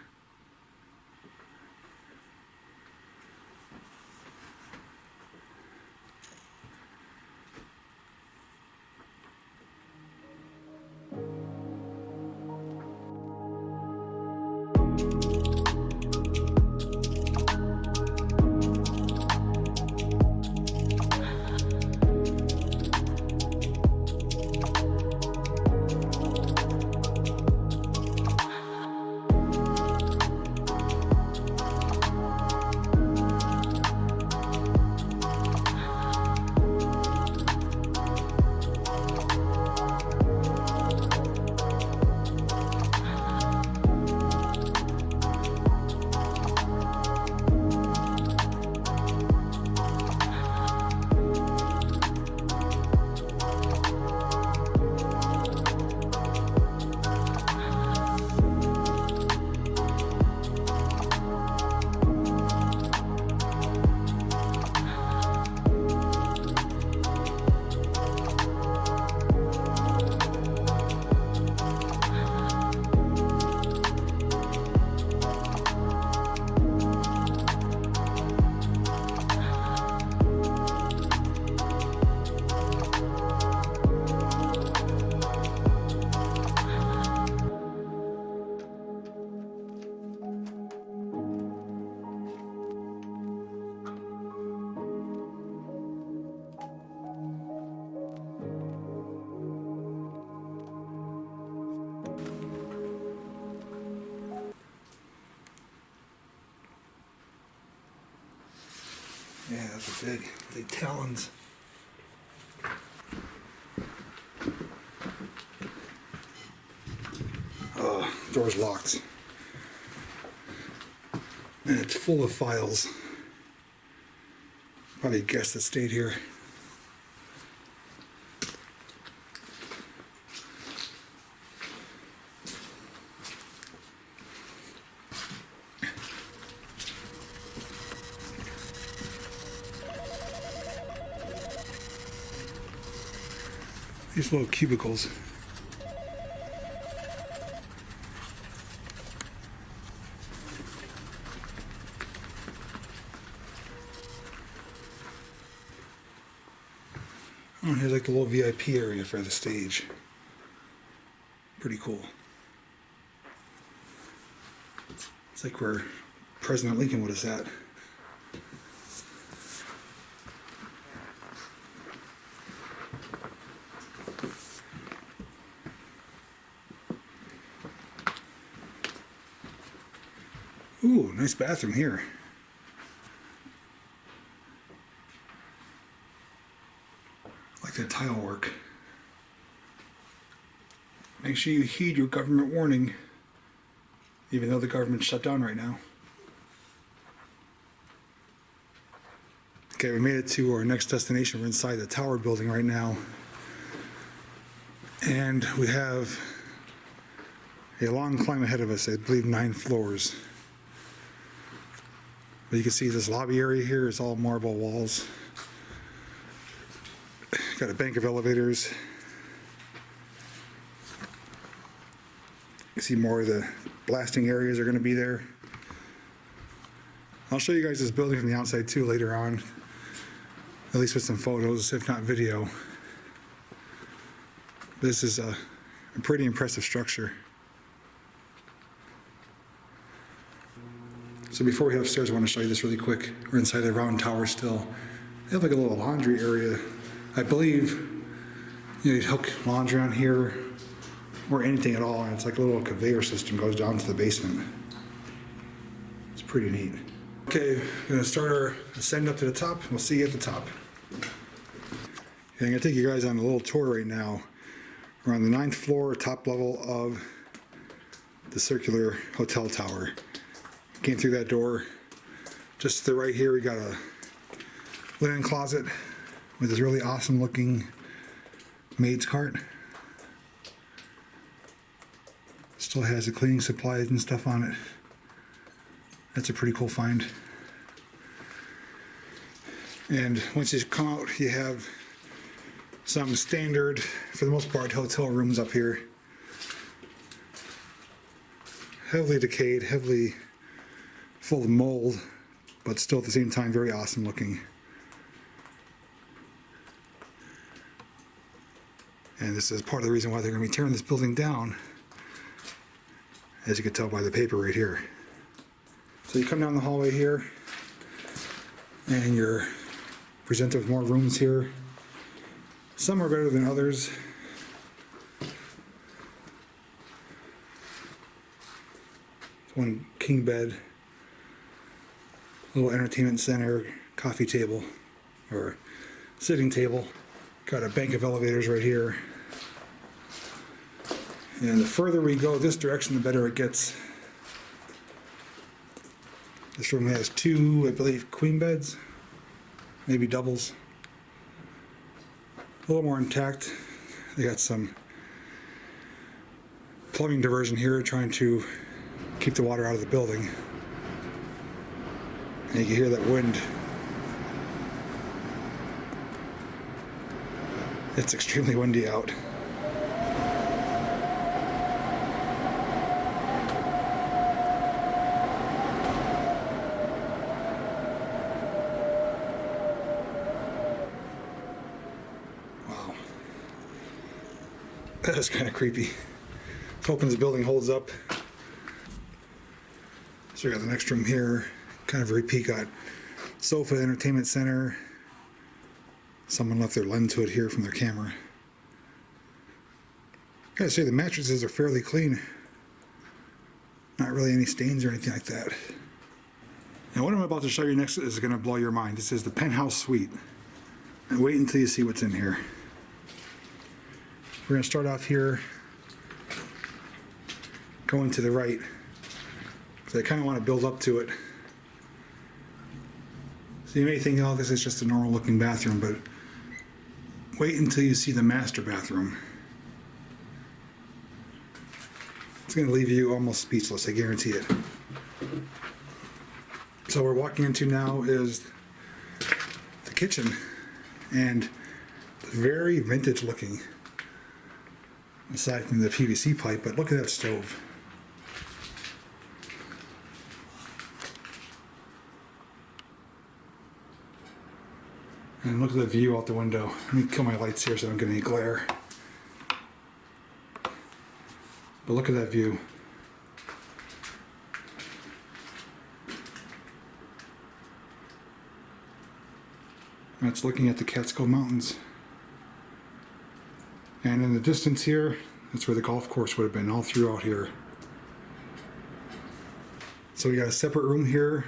Speaker 3: are big. The talons. Door's locked. And it's full of files. Probably a guest that stayed here. These little cubicles. Oh, here's like the little VIP area for the stage. Pretty cool. It's like where President Lincoln would have sat. Ooh, nice bathroom here. Like that tile work. Make sure you heed your government warning, even though the government's shut down right now. Okay, we made it to our next destination. We're inside the tower building right now. And we have a long climb ahead of us, I believe 9 floors. But you can see this lobby area here is all marble walls. Got a bank of elevators. You see more of the blasting areas are going to be there. I'll show you guys this building from the outside too later on, at least with some photos, if not video. This is a pretty impressive structure. So before we head upstairs, I want to show you this really quick. We're inside the round tower still. They have like a little laundry area. I believe you'd hook laundry on here or anything at all, and it's like a little conveyor system goes down to the basement. It's pretty neat. Okay, we're gonna start our ascend up to the top. We'll see you at the top. Okay, I'm gonna take you guys on a little tour right now. We're on the 9th floor, top level of the circular hotel tower. Came through that door. Just to the right here, we got a linen closet with this really awesome looking maid's cart. Still has the cleaning supplies and stuff on it. That's a pretty cool find. And once you come out, you have some standard, for the most part, hotel rooms up here. Heavily decayed, heavily full of mold, but still at the same time very awesome looking. And this is part of the reason why they're going to be tearing this building down, as you can tell by the paper right here. So you come down the hallway here, and you're presented with more rooms here. Some are better than others. One king bed, little entertainment center, coffee table, or sitting table. Got a bank of elevators right here. And the further we go this direction, the better it gets. This room has 2, I believe, queen beds, maybe doubles. A little more intact. They got some plumbing diversion here, trying to keep the water out of the building. And you can hear that wind. It's extremely windy out. Wow. That is kind of creepy. Hoping this building holds up. So we got the next room here, kind of a repeat. Got sofa, entertainment center. Someone left their lens hood here from their camera. Gotta say, the mattresses are fairly clean. Not really any stains or anything like that. And what I'm about to show you next is going to blow your mind. This is the penthouse suite. And wait until you see what's in here. We're going to start off here, going to the right, because I kind of want to build up to it. So you may think, oh, this is just a normal looking bathroom, but wait until you see the master bathroom. It's going to leave you almost speechless, I guarantee it. So what we're walking into now is the kitchen, and very vintage looking, aside from the PVC pipe, but look at that stove. And look at the view out the window. Let me kill my lights here so I don't get any glare. But look at that view. That's looking at the Catskill Mountains. And in the distance here, that's where the golf course would have been, all throughout here. So we got a separate room here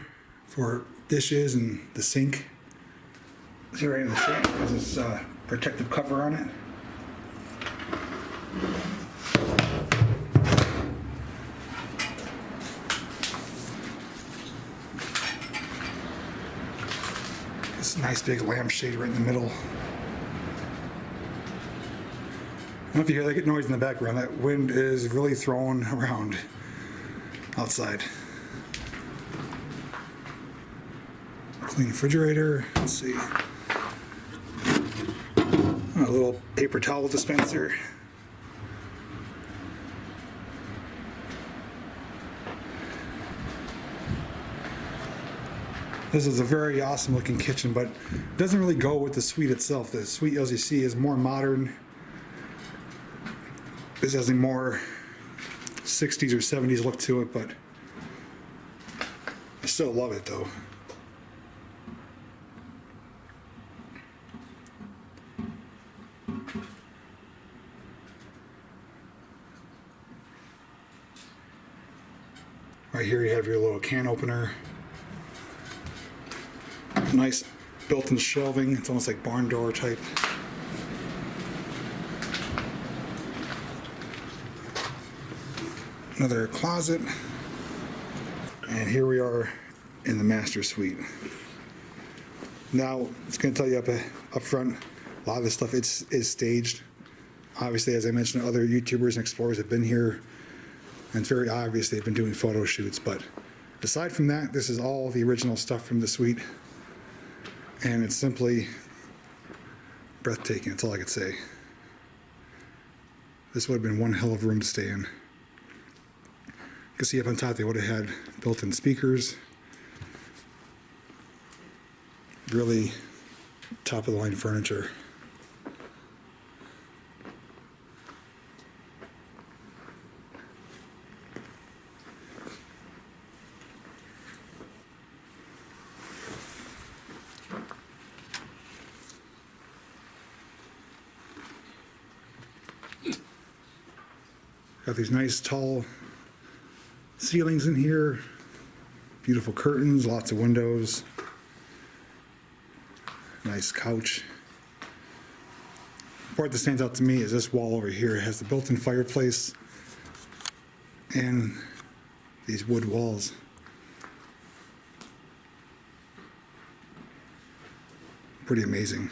Speaker 3: for dishes and the sink. See right in the sink, there's this protective cover on it. This nice big lampshade right in the middle. I don't know if you hear that noise in the background. That wind is really throwing around outside. Clean refrigerator. Let's see. A little paper towel dispenser. This is a very awesome looking kitchen, but it doesn't really go with the suite itself. The suite, as you see, is more modern. This has a more 60s or 70s look to it, but I still love it though. Right here you have your little can opener. Nice built-in shelving. It's almost like barn door type. Another closet. And here we are in the master suite. Now, it's going to tell you up front, a lot of this stuff is staged. Obviously, as I mentioned, other YouTubers and explorers have been here, and it's very obvious they've been doing photo shoots. But aside from that, this is all the original stuff from the suite. And it's simply breathtaking, that's all I could say. This would have been one hell of a room to stay in. You can see up on top they would have had built-in speakers. Really top of the line furniture. Got these nice tall ceilings in here, beautiful curtains, lots of windows, nice couch. The part that stands out to me is this wall over here. It has the built-in fireplace and these wood walls. Pretty amazing.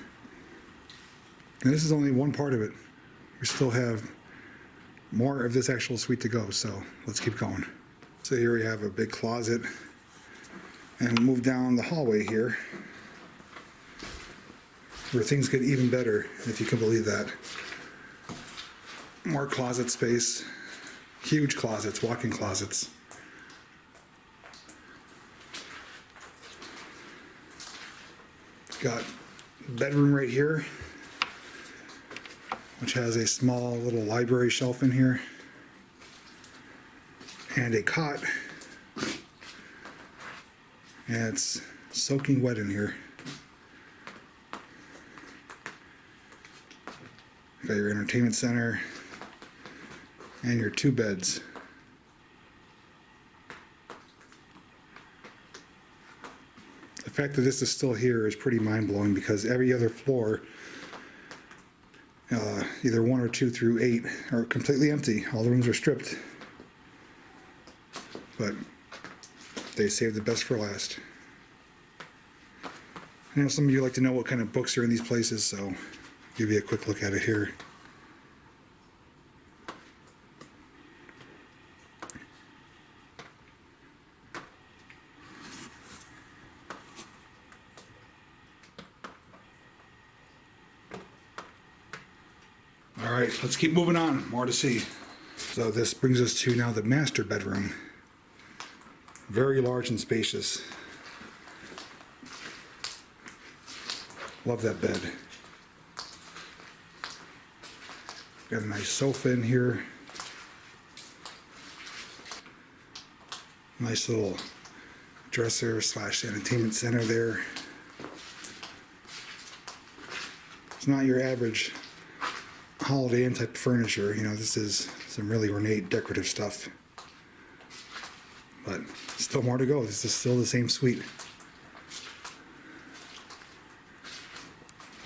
Speaker 3: And this is only one part of it. We still have more of this actual suite to go, so let's keep going. So here we have a big closet, and we'll move down the hallway here where things get even better, if you can believe that. More closet space, huge closets, walk-in closets. Got bedroom right here, which has a small little library shelf in here and a cot, and it's soaking wet in here. Got your entertainment center and your two beds. fact that this is still here is pretty mind-blowing because every other floor, either 1 or 2 through 8, are completely empty. All the rooms are stripped. But they saved the best for last. I know some of you like to know what kind of books are in these places, so I'll give you a quick look at it here. Alright, let's keep moving on. More to see. So this brings us to now the master bedroom. Very large and spacious. Love that bed. Got a nice sofa in here. Nice little dresser / entertainment center there. It's not your average Holiday Inn type of furniture. You know, this is some really ornate decorative stuff. But still more to go. This is still the same suite.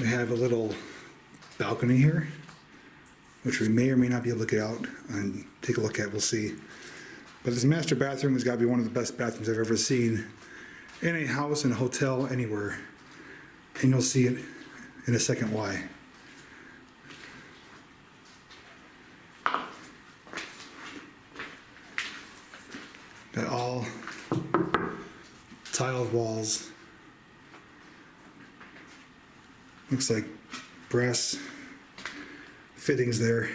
Speaker 3: We have a little balcony here, which we may or may not be able to get out and take a look at. We'll see. But this master bathroom has got to be one of the best bathrooms I've ever seen in a house, in a hotel, anywhere. And you'll see it in a second why. Got all tiled walls. Looks like brass fittings there.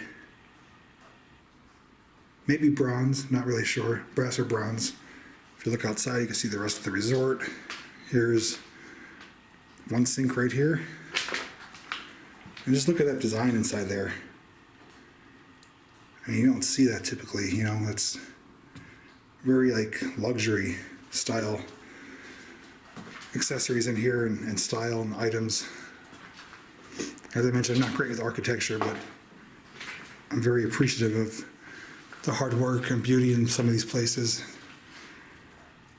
Speaker 3: Maybe bronze, not really sure. Brass or bronze. If you look outside, you can see the rest of the resort. Here's one sink right here. And just look at that design inside there. I mean, you don't see that typically, you know, that's very like luxury style accessories in here and style and items. As I mentioned, I'm not great with architecture, but I'm very appreciative of the hard work and beauty in some of these places.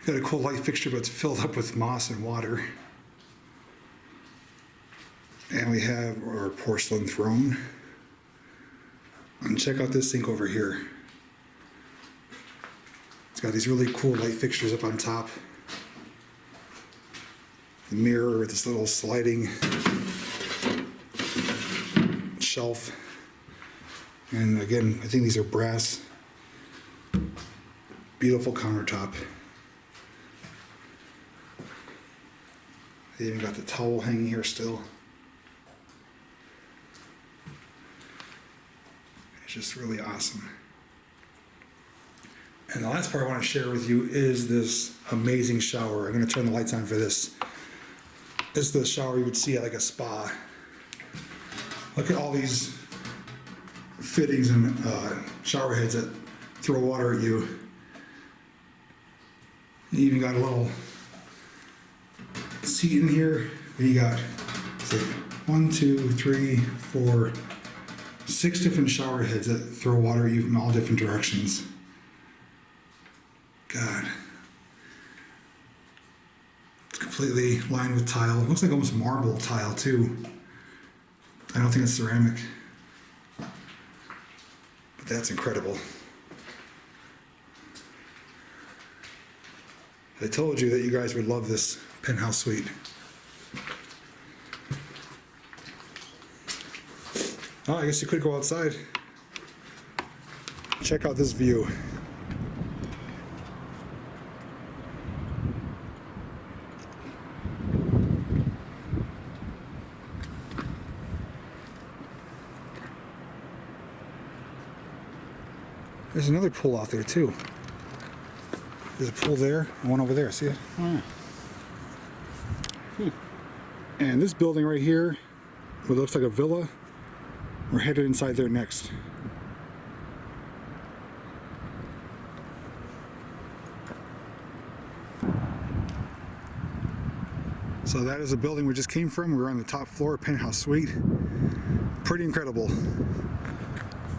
Speaker 3: Got a cool light fixture, but it's filled up with moss and water. And we have our porcelain throne. And check out this sink over here. It's got these really cool light fixtures up on top. The mirror with this little sliding shelf. And again, I think these are brass. Beautiful countertop. They even got the towel hanging here still. It's just really awesome. And the last part I want to share with you is this amazing shower. I'm going to turn the lights on for this. This is the shower you would see at like a spa. Look at all these fittings and shower heads that throw water at you. You even got a little seat in here. And you got, it's like 1, 2, 3, 4, 6 different shower heads that throw water at you from all different directions. God. It's completely lined with tile. It looks like almost marble tile too. I don't think it's ceramic. But that's incredible. I told you that you guys would love this penthouse suite. Oh, I guess you could go outside. Check out this view. There's another pool out there too. There's a pool there and one over there. See it? Oh, yeah. And this building right here, what looks like a villa, we're headed inside there next. So that is the building we just came from. We're on the top floor, penthouse suite. Pretty incredible.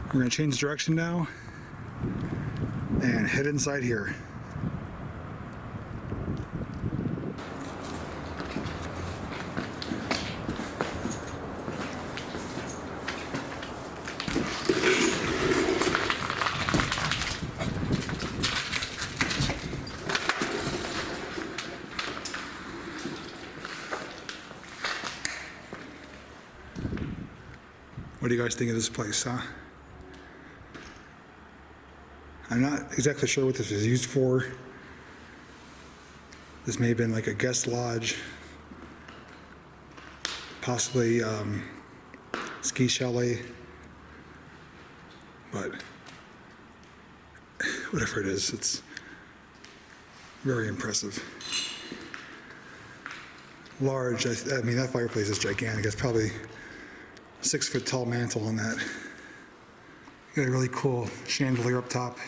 Speaker 3: We're gonna change direction now and head inside here. What do you guys think of this place, huh? I'm not exactly sure what this is used for. This may have been like a guest lodge, possibly ski chalet, but whatever it is, it's very impressive. Large, I mean that fireplace is gigantic. It's probably 6 foot tall mantle on that. Got a really cool chandelier up top.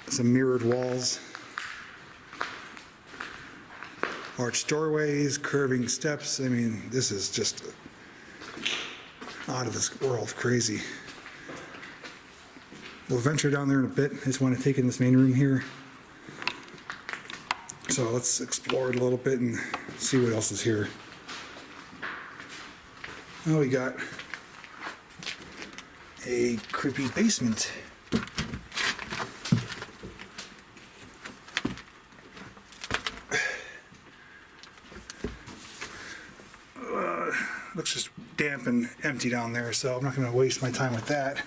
Speaker 3: Some mirrored walls. Arched doorways, curving steps. I mean, this is just out of this world, crazy. We'll venture down there in a bit. I just want to take in this main room here. So let's explore it a little bit and see what else is here. Oh, we got a creepy basement. Looks just damp and empty down there, so I'm not going to waste my time with that.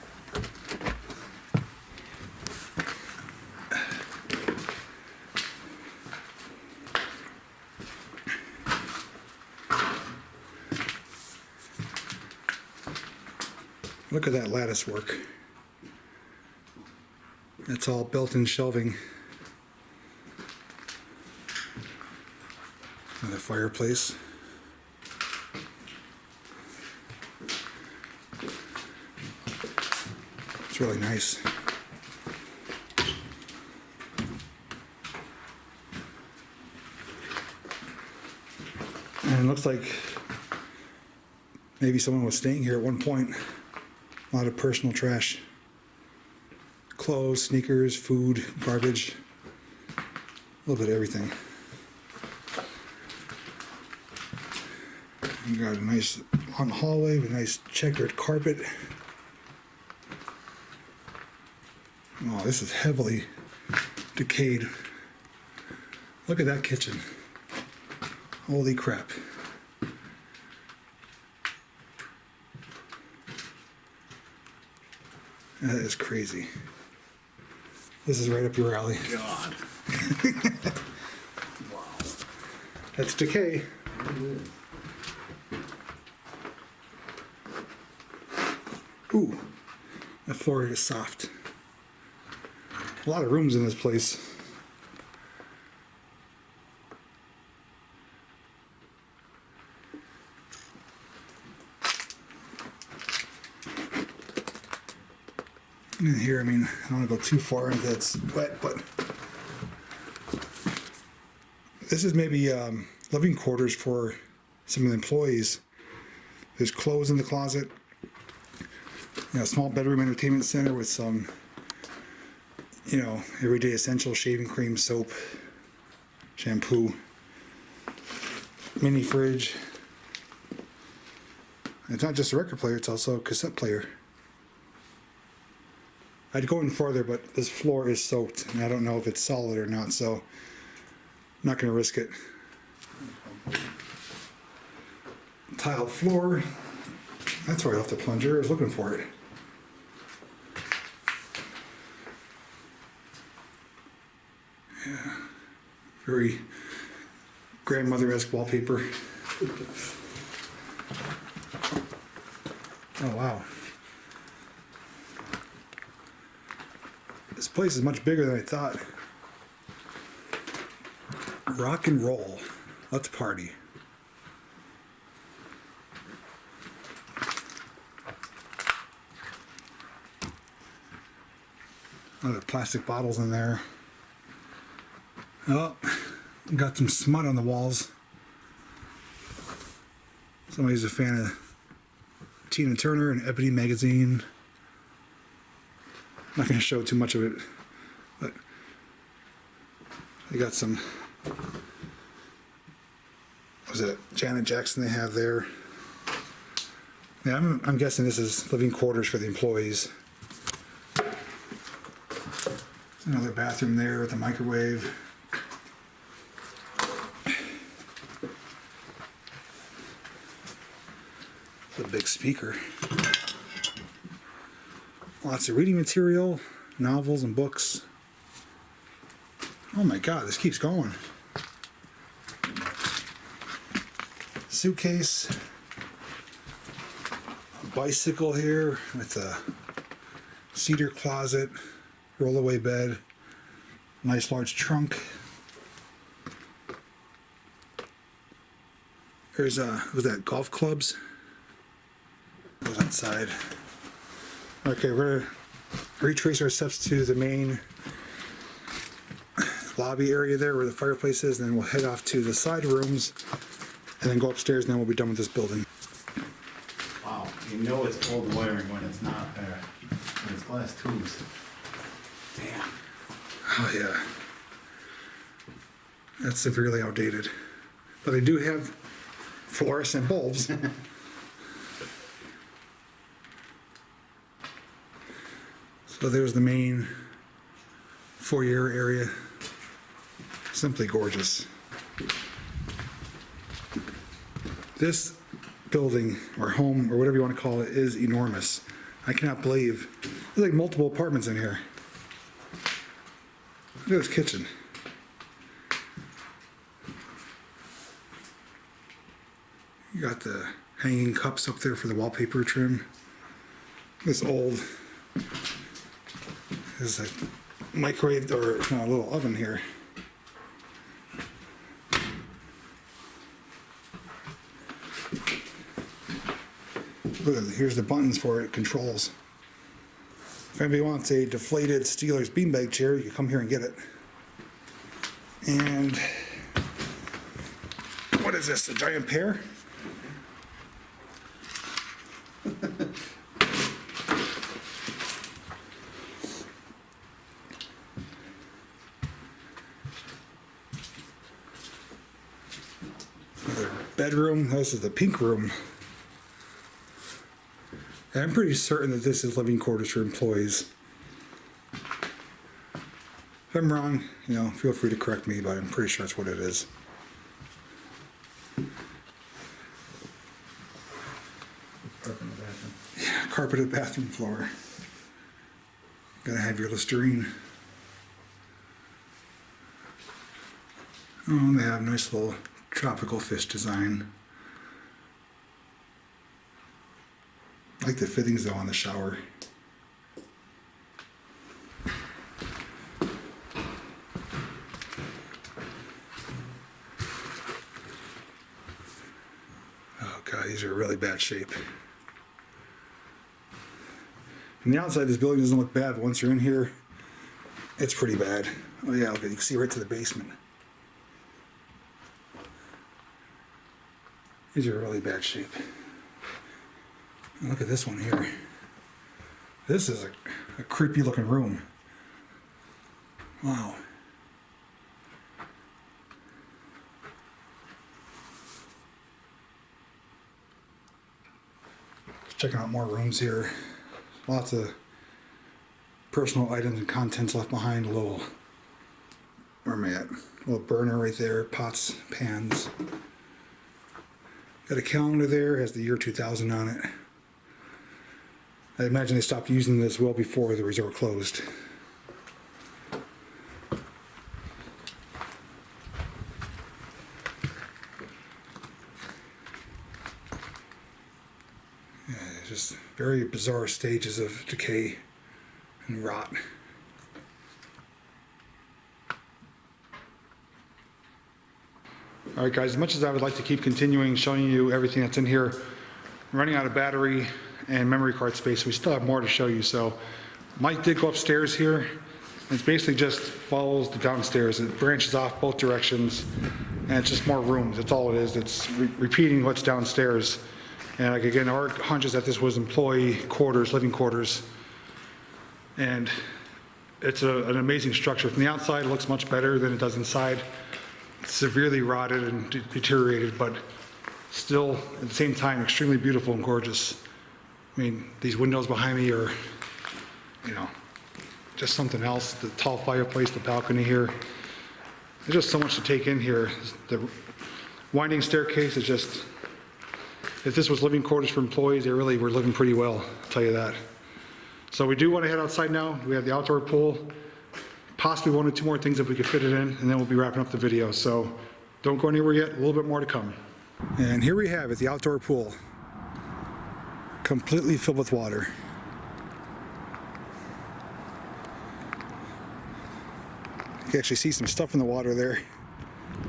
Speaker 3: Look at that lattice work. That's all built-in shelving. Another fireplace. It's really nice. And it looks like maybe someone was staying here at one point. A lot of personal trash. Clothes, sneakers, food, garbage. A little bit of everything. You got a nice long hallway with a nice checkered carpet. Oh, this is heavily decayed. Look at that kitchen. Holy crap. That is crazy. This is right up your alley.
Speaker 4: God. Wow.
Speaker 3: That's decay. Ooh, the floor is soft. A lot of rooms in this place. In here, I mean, I don't want to go too far into it's wet, but this is maybe living quarters for some of the employees. There's clothes in the closet. You know, small bedroom entertainment center with some, you know, everyday essential shaving cream, soap, shampoo, mini fridge. It's not just a record player, it's also a cassette player. I'd go in farther, but this floor is soaked, and I don't know if it's solid or not, so I'm not going to risk it. Tile floor. That's right off the plunger. I was looking for it. Yeah. Very grandmother-esque wallpaper. Oh, wow. This place is much bigger than I thought. Rock and roll. Let's party. Other plastic bottles in there. Oh, got some smut on the walls. Somebody's a fan of Tina Turner and Ebony magazine. I'm not going to show too much of it, but they got some, what was it, Janet Jackson they have there. Yeah, I'm guessing this is living quarters for the employees. There's another bathroom there with a microwave. music speaker. Lots of reading material, novels and books. Oh my God, this keeps going. Suitcase. A bicycle here with a cedar closet, rollaway bed, nice large trunk. There's was that golf clubs? Goes outside. Okay, we're gonna retrace our steps to the main lobby area there where the fireplace is, and then we'll head off to the side rooms and then go upstairs, and then we'll be done with this building.
Speaker 4: Wow, you know it's old wiring when it's not there. When it's glass tubes. Damn.
Speaker 3: Oh yeah. That's severely outdated. But they do have fluorescent bulbs. So there's the main foyer area. Simply gorgeous. This building or home or whatever you want to call it is enormous. I cannot believe there's like multiple apartments in here. Look at this kitchen. You got the hanging cups up there for the wallpaper trim. This old, there's a microwave or a little oven here. Look, here's the buttons for it, controls. If anybody wants a deflated Steelers beanbag chair, you come here and get it. And what is this, a giant pear? Another bedroom. This is the pink room. And I'm pretty certain that this is living quarters for employees. If I'm wrong, you know, feel free to correct me, but I'm pretty sure that's what it is. Yeah, carpeted bathroom floor. Gotta have your Listerine. Oh, they have a nice little tropical fish design. I like the fittings though on the shower. Oh God, these are in really bad shape. From the outside, this building doesn't look bad, but once you're in here, it's pretty bad. Oh yeah, okay, you can see right to the basement. These are in really bad shape. And look at this one here. This is a creepy looking room. Wow. Checking out more rooms here. Lots of personal items and contents left behind. A little, where am I at? A little burner right there, pots, pans. Got a calendar there, has the year 2000 on it. I imagine they stopped using this well before the resort closed. Yeah, it's just very bizarre stages of decay and rot. Alright guys, as much as I would like to keep continuing showing you everything that's in here, I'm running out of battery and memory card space. We still have more to show you, so might did go upstairs here. It's basically just follows the downstairs. It branches off both directions, and it's just more rooms. That's all it is. It's repeating what's downstairs. And like again, our hunch is that this was employee quarters, living quarters, and it's an amazing structure. From the outside, it looks much better than it does inside. It's severely rotted and deteriorated, but still at the same time extremely beautiful and gorgeous. I mean, these windows behind me are, you know, just something else. The tall fireplace, the balcony here. There's just so much to take in here. The winding staircase is just if this was living quarters for employees, they really were living pretty well, I'll tell you that. So we do want to head outside now. We have the outdoor pool, possibly 1 or 2 more things if we could fit it in, and then we'll be wrapping up the video. So don't go anywhere yet, a little bit more to come. And here we have it, the outdoor pool, completely filled with water. You can actually see some stuff in the water there.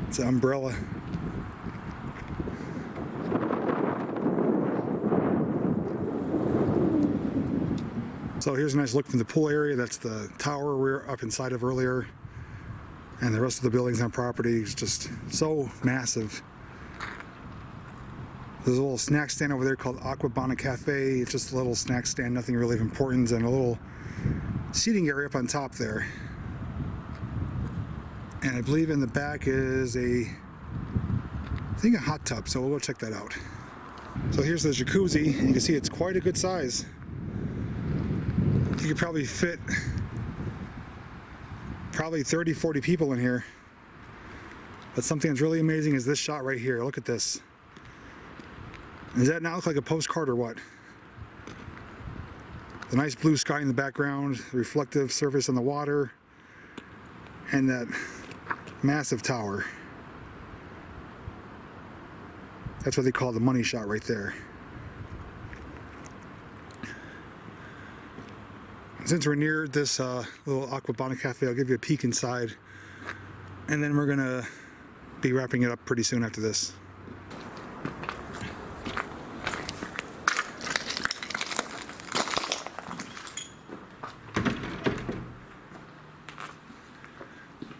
Speaker 3: It's an umbrella. So here's a nice look from the pool area. That's the tower we were up inside of earlier. And the rest of the buildings on property is just so massive. There's a little snack stand over there called Aquabana Cafe. It's just a little snack stand, nothing really of importance, and a little seating area up on top there. And I believe in the back is I think a hot tub, so we'll go check that out. So here's the jacuzzi, and you can see it's quite a good size. You could probably fit 30, 40 people in here. But something that's really amazing is this shot right here. Look at this. Does that not look like a postcard or what? The nice blue sky in the background, the reflective surface on the water, and that massive tower. That's what they call the money shot right there. Since we're near this little Aquabana Cafe, I'll give you a peek inside, and then we're gonna be wrapping it up pretty soon after this.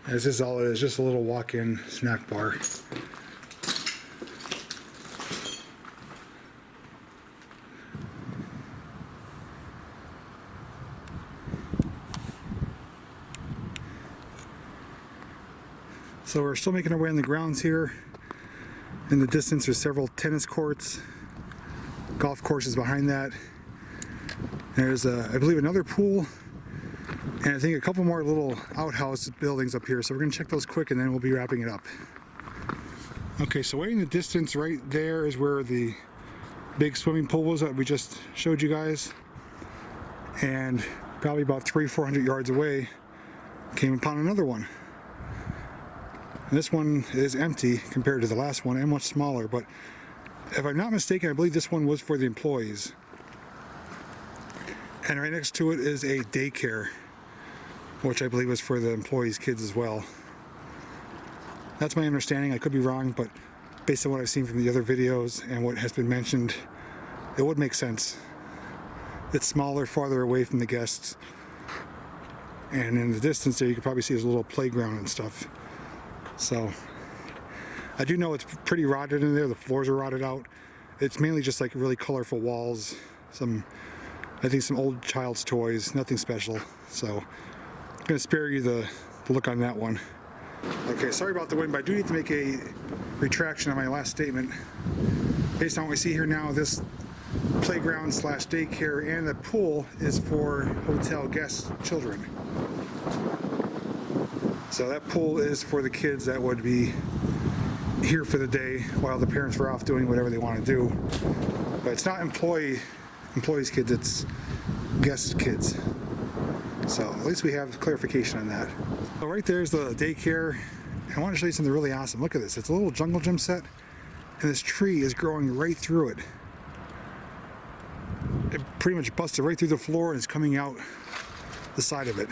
Speaker 3: This is all it is, just a little walk-in snack bar. So we're still making our way on the grounds here. In the distance there's several tennis courts, golf courses behind that. There's I believe another pool, and I think a couple more little outhouse buildings up here. So we're gonna check those quick and then we'll be wrapping it up. Okay, so way in the distance right there is where the big swimming pool was that we just showed you guys. And probably about 300-400 yards away came upon another one. And this one is empty compared to the last one and much smaller, but if I'm not mistaken, I believe this one was for the employees. And right next to it is a daycare, which I believe was for the employees' kids as well. That's my understanding. I could be wrong, but based on what I've seen from the other videos and what has been mentioned, it would make sense. It's smaller, farther away from the guests. And in the distance there, you could probably see there's a little playground and stuff. So I do know it's pretty rotted in there. The floors are rotted out. It's mainly just like really colorful walls, I think some old child's toys, nothing special. So I'm gonna spare you the look on that one. Okay, sorry about the wind, but I do need to make a retraction on my last statement. Based on what we see here now, this playground / daycare and the pool is for hotel guest children. So that pool is for the kids that would be here for the day while the parents were off doing whatever they want to do. But it's not employees' kids, it's guest kids. So at least we have clarification on that. So right there's the daycare. I want to show you something really awesome. Look at this. It's a little jungle gym set, and this tree is growing right through it. It pretty much busted right through the floor and is coming out the side of it.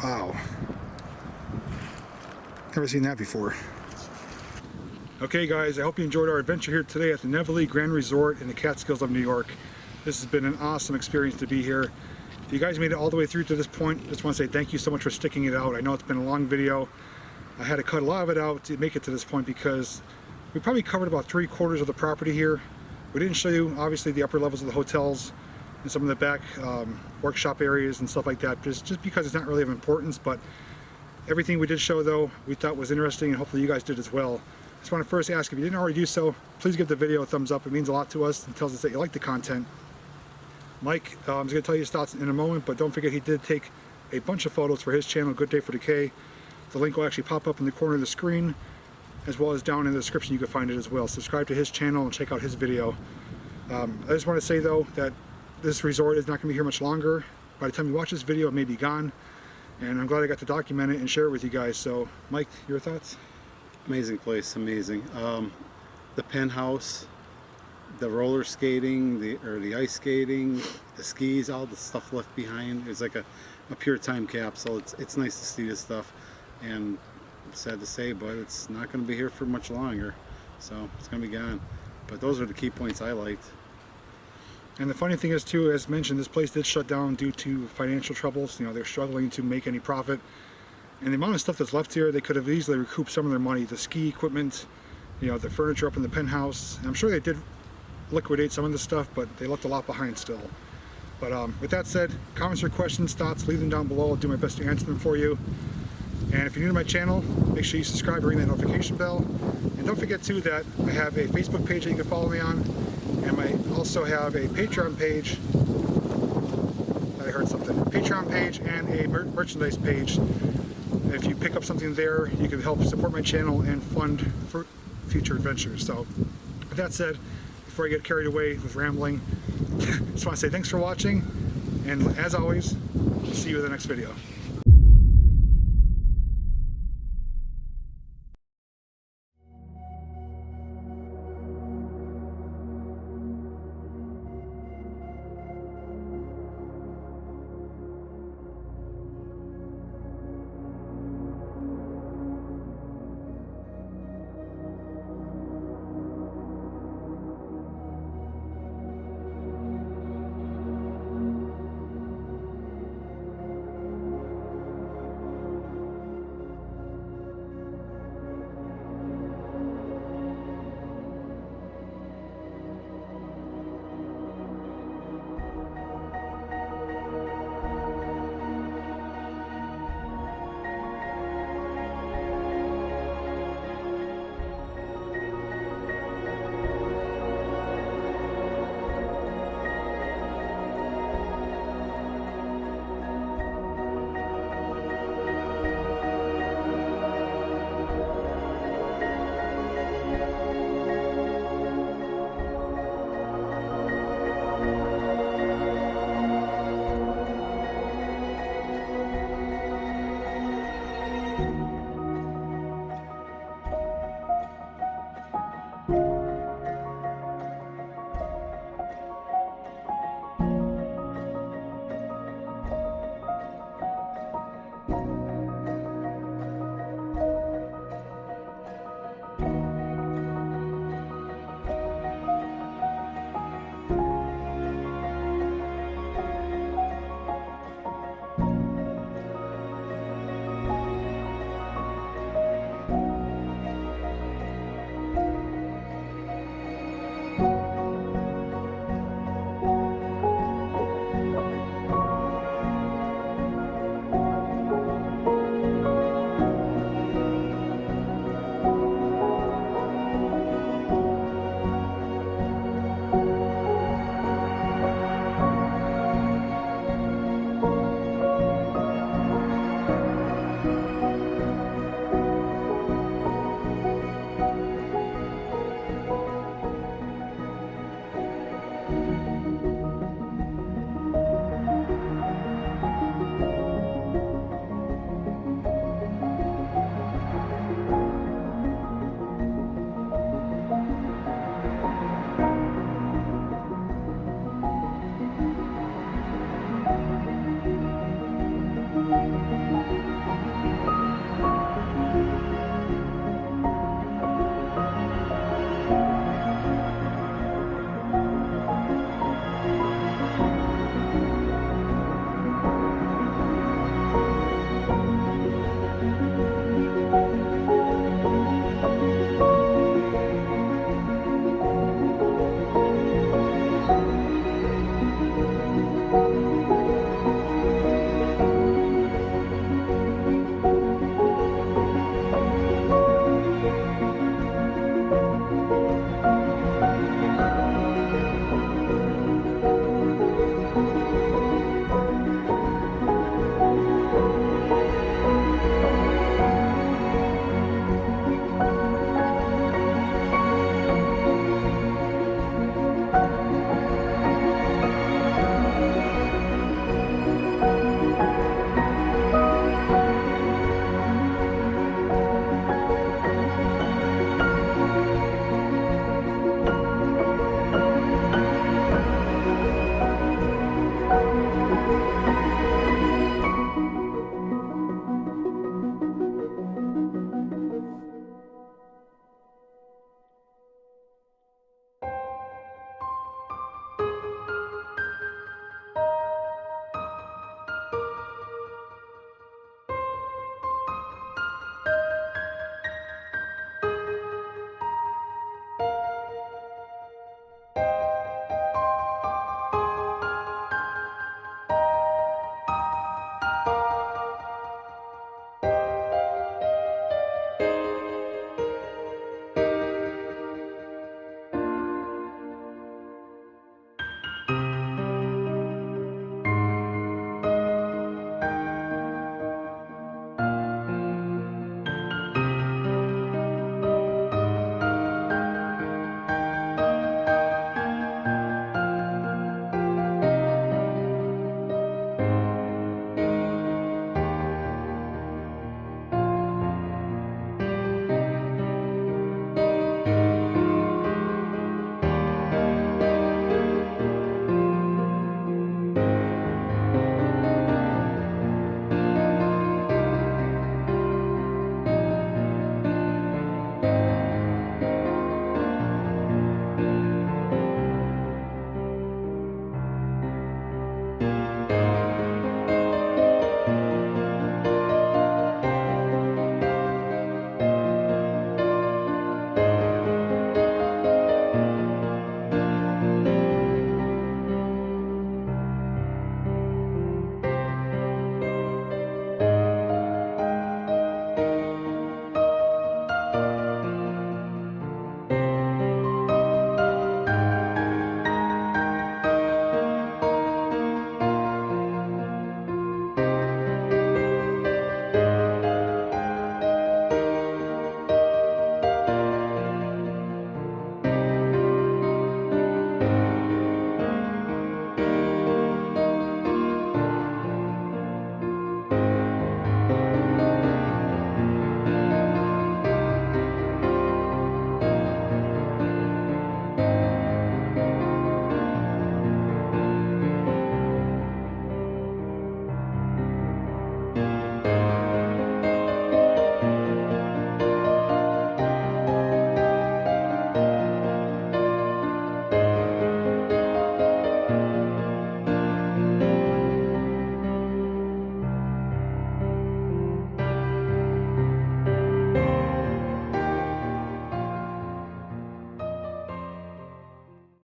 Speaker 3: Wow. Never seen that before. Okay guys, I hope you enjoyed our adventure here today at the Nevele Resort in the Catskills of New York. This has been an awesome experience to be here. If you guys made it all the way through to this point, I just want to say thank you so much for sticking it out. I know it's been a long video. I had to cut a lot of it out to make it to this point because we probably covered about 3/4 of the property here. We didn't show you obviously the upper levels of the hotels and some of the back workshop areas and stuff like that, just because it's not really of importance. But everything we did show though, we thought was interesting, and hopefully you guys did as well. I just want to first ask, if you didn't already do so, please give the video a thumbs up. It means a lot to us and tells us that you like the content. Mike is going to tell you his thoughts in a moment, but don't forget he did take a bunch of photos for his channel, Good Day For Decay. The link will actually pop up in the corner of the screen. as well as down in the description you can find it as well. Subscribe to his channel and check out his video. I just want to say though that this resort is not going to be here much longer. By the time you watch this video, it may be gone, and I'm glad I got to document it and share it with you guys. So Mike, your thoughts?
Speaker 4: Amazing place, amazing. The penthouse, the roller skating, the ice skating, the skis, all the stuff left behind. It's like a pure time capsule. It's nice to see this stuff, and sad to say, but it's not going to be here for much longer, so it's going to be gone. But those are the key points I liked.
Speaker 3: And the funny thing is too, as mentioned, this place did shut down due to financial troubles. You know, they're struggling to make any profit, and the amount of stuff that's left here, they could have easily recouped some of their money. The ski equipment, you know, the furniture up in the penthouse. And I'm sure they did liquidate some of this stuff, but they left a lot behind still. But with that said, comments or questions, thoughts, leave them down below. I'll do my best to answer them for you. And if you're new to my channel, make sure you subscribe and ring that notification bell. And don't forget too that I have a Facebook page that you can follow me on, and I also have a Patreon page. I heard something. Patreon page and a merchandise page. If you pick up something there, you can help support my channel and fund for future adventures. So with that said, before I get carried away with rambling, just want to say thanks for watching, and as always, see you in the next video.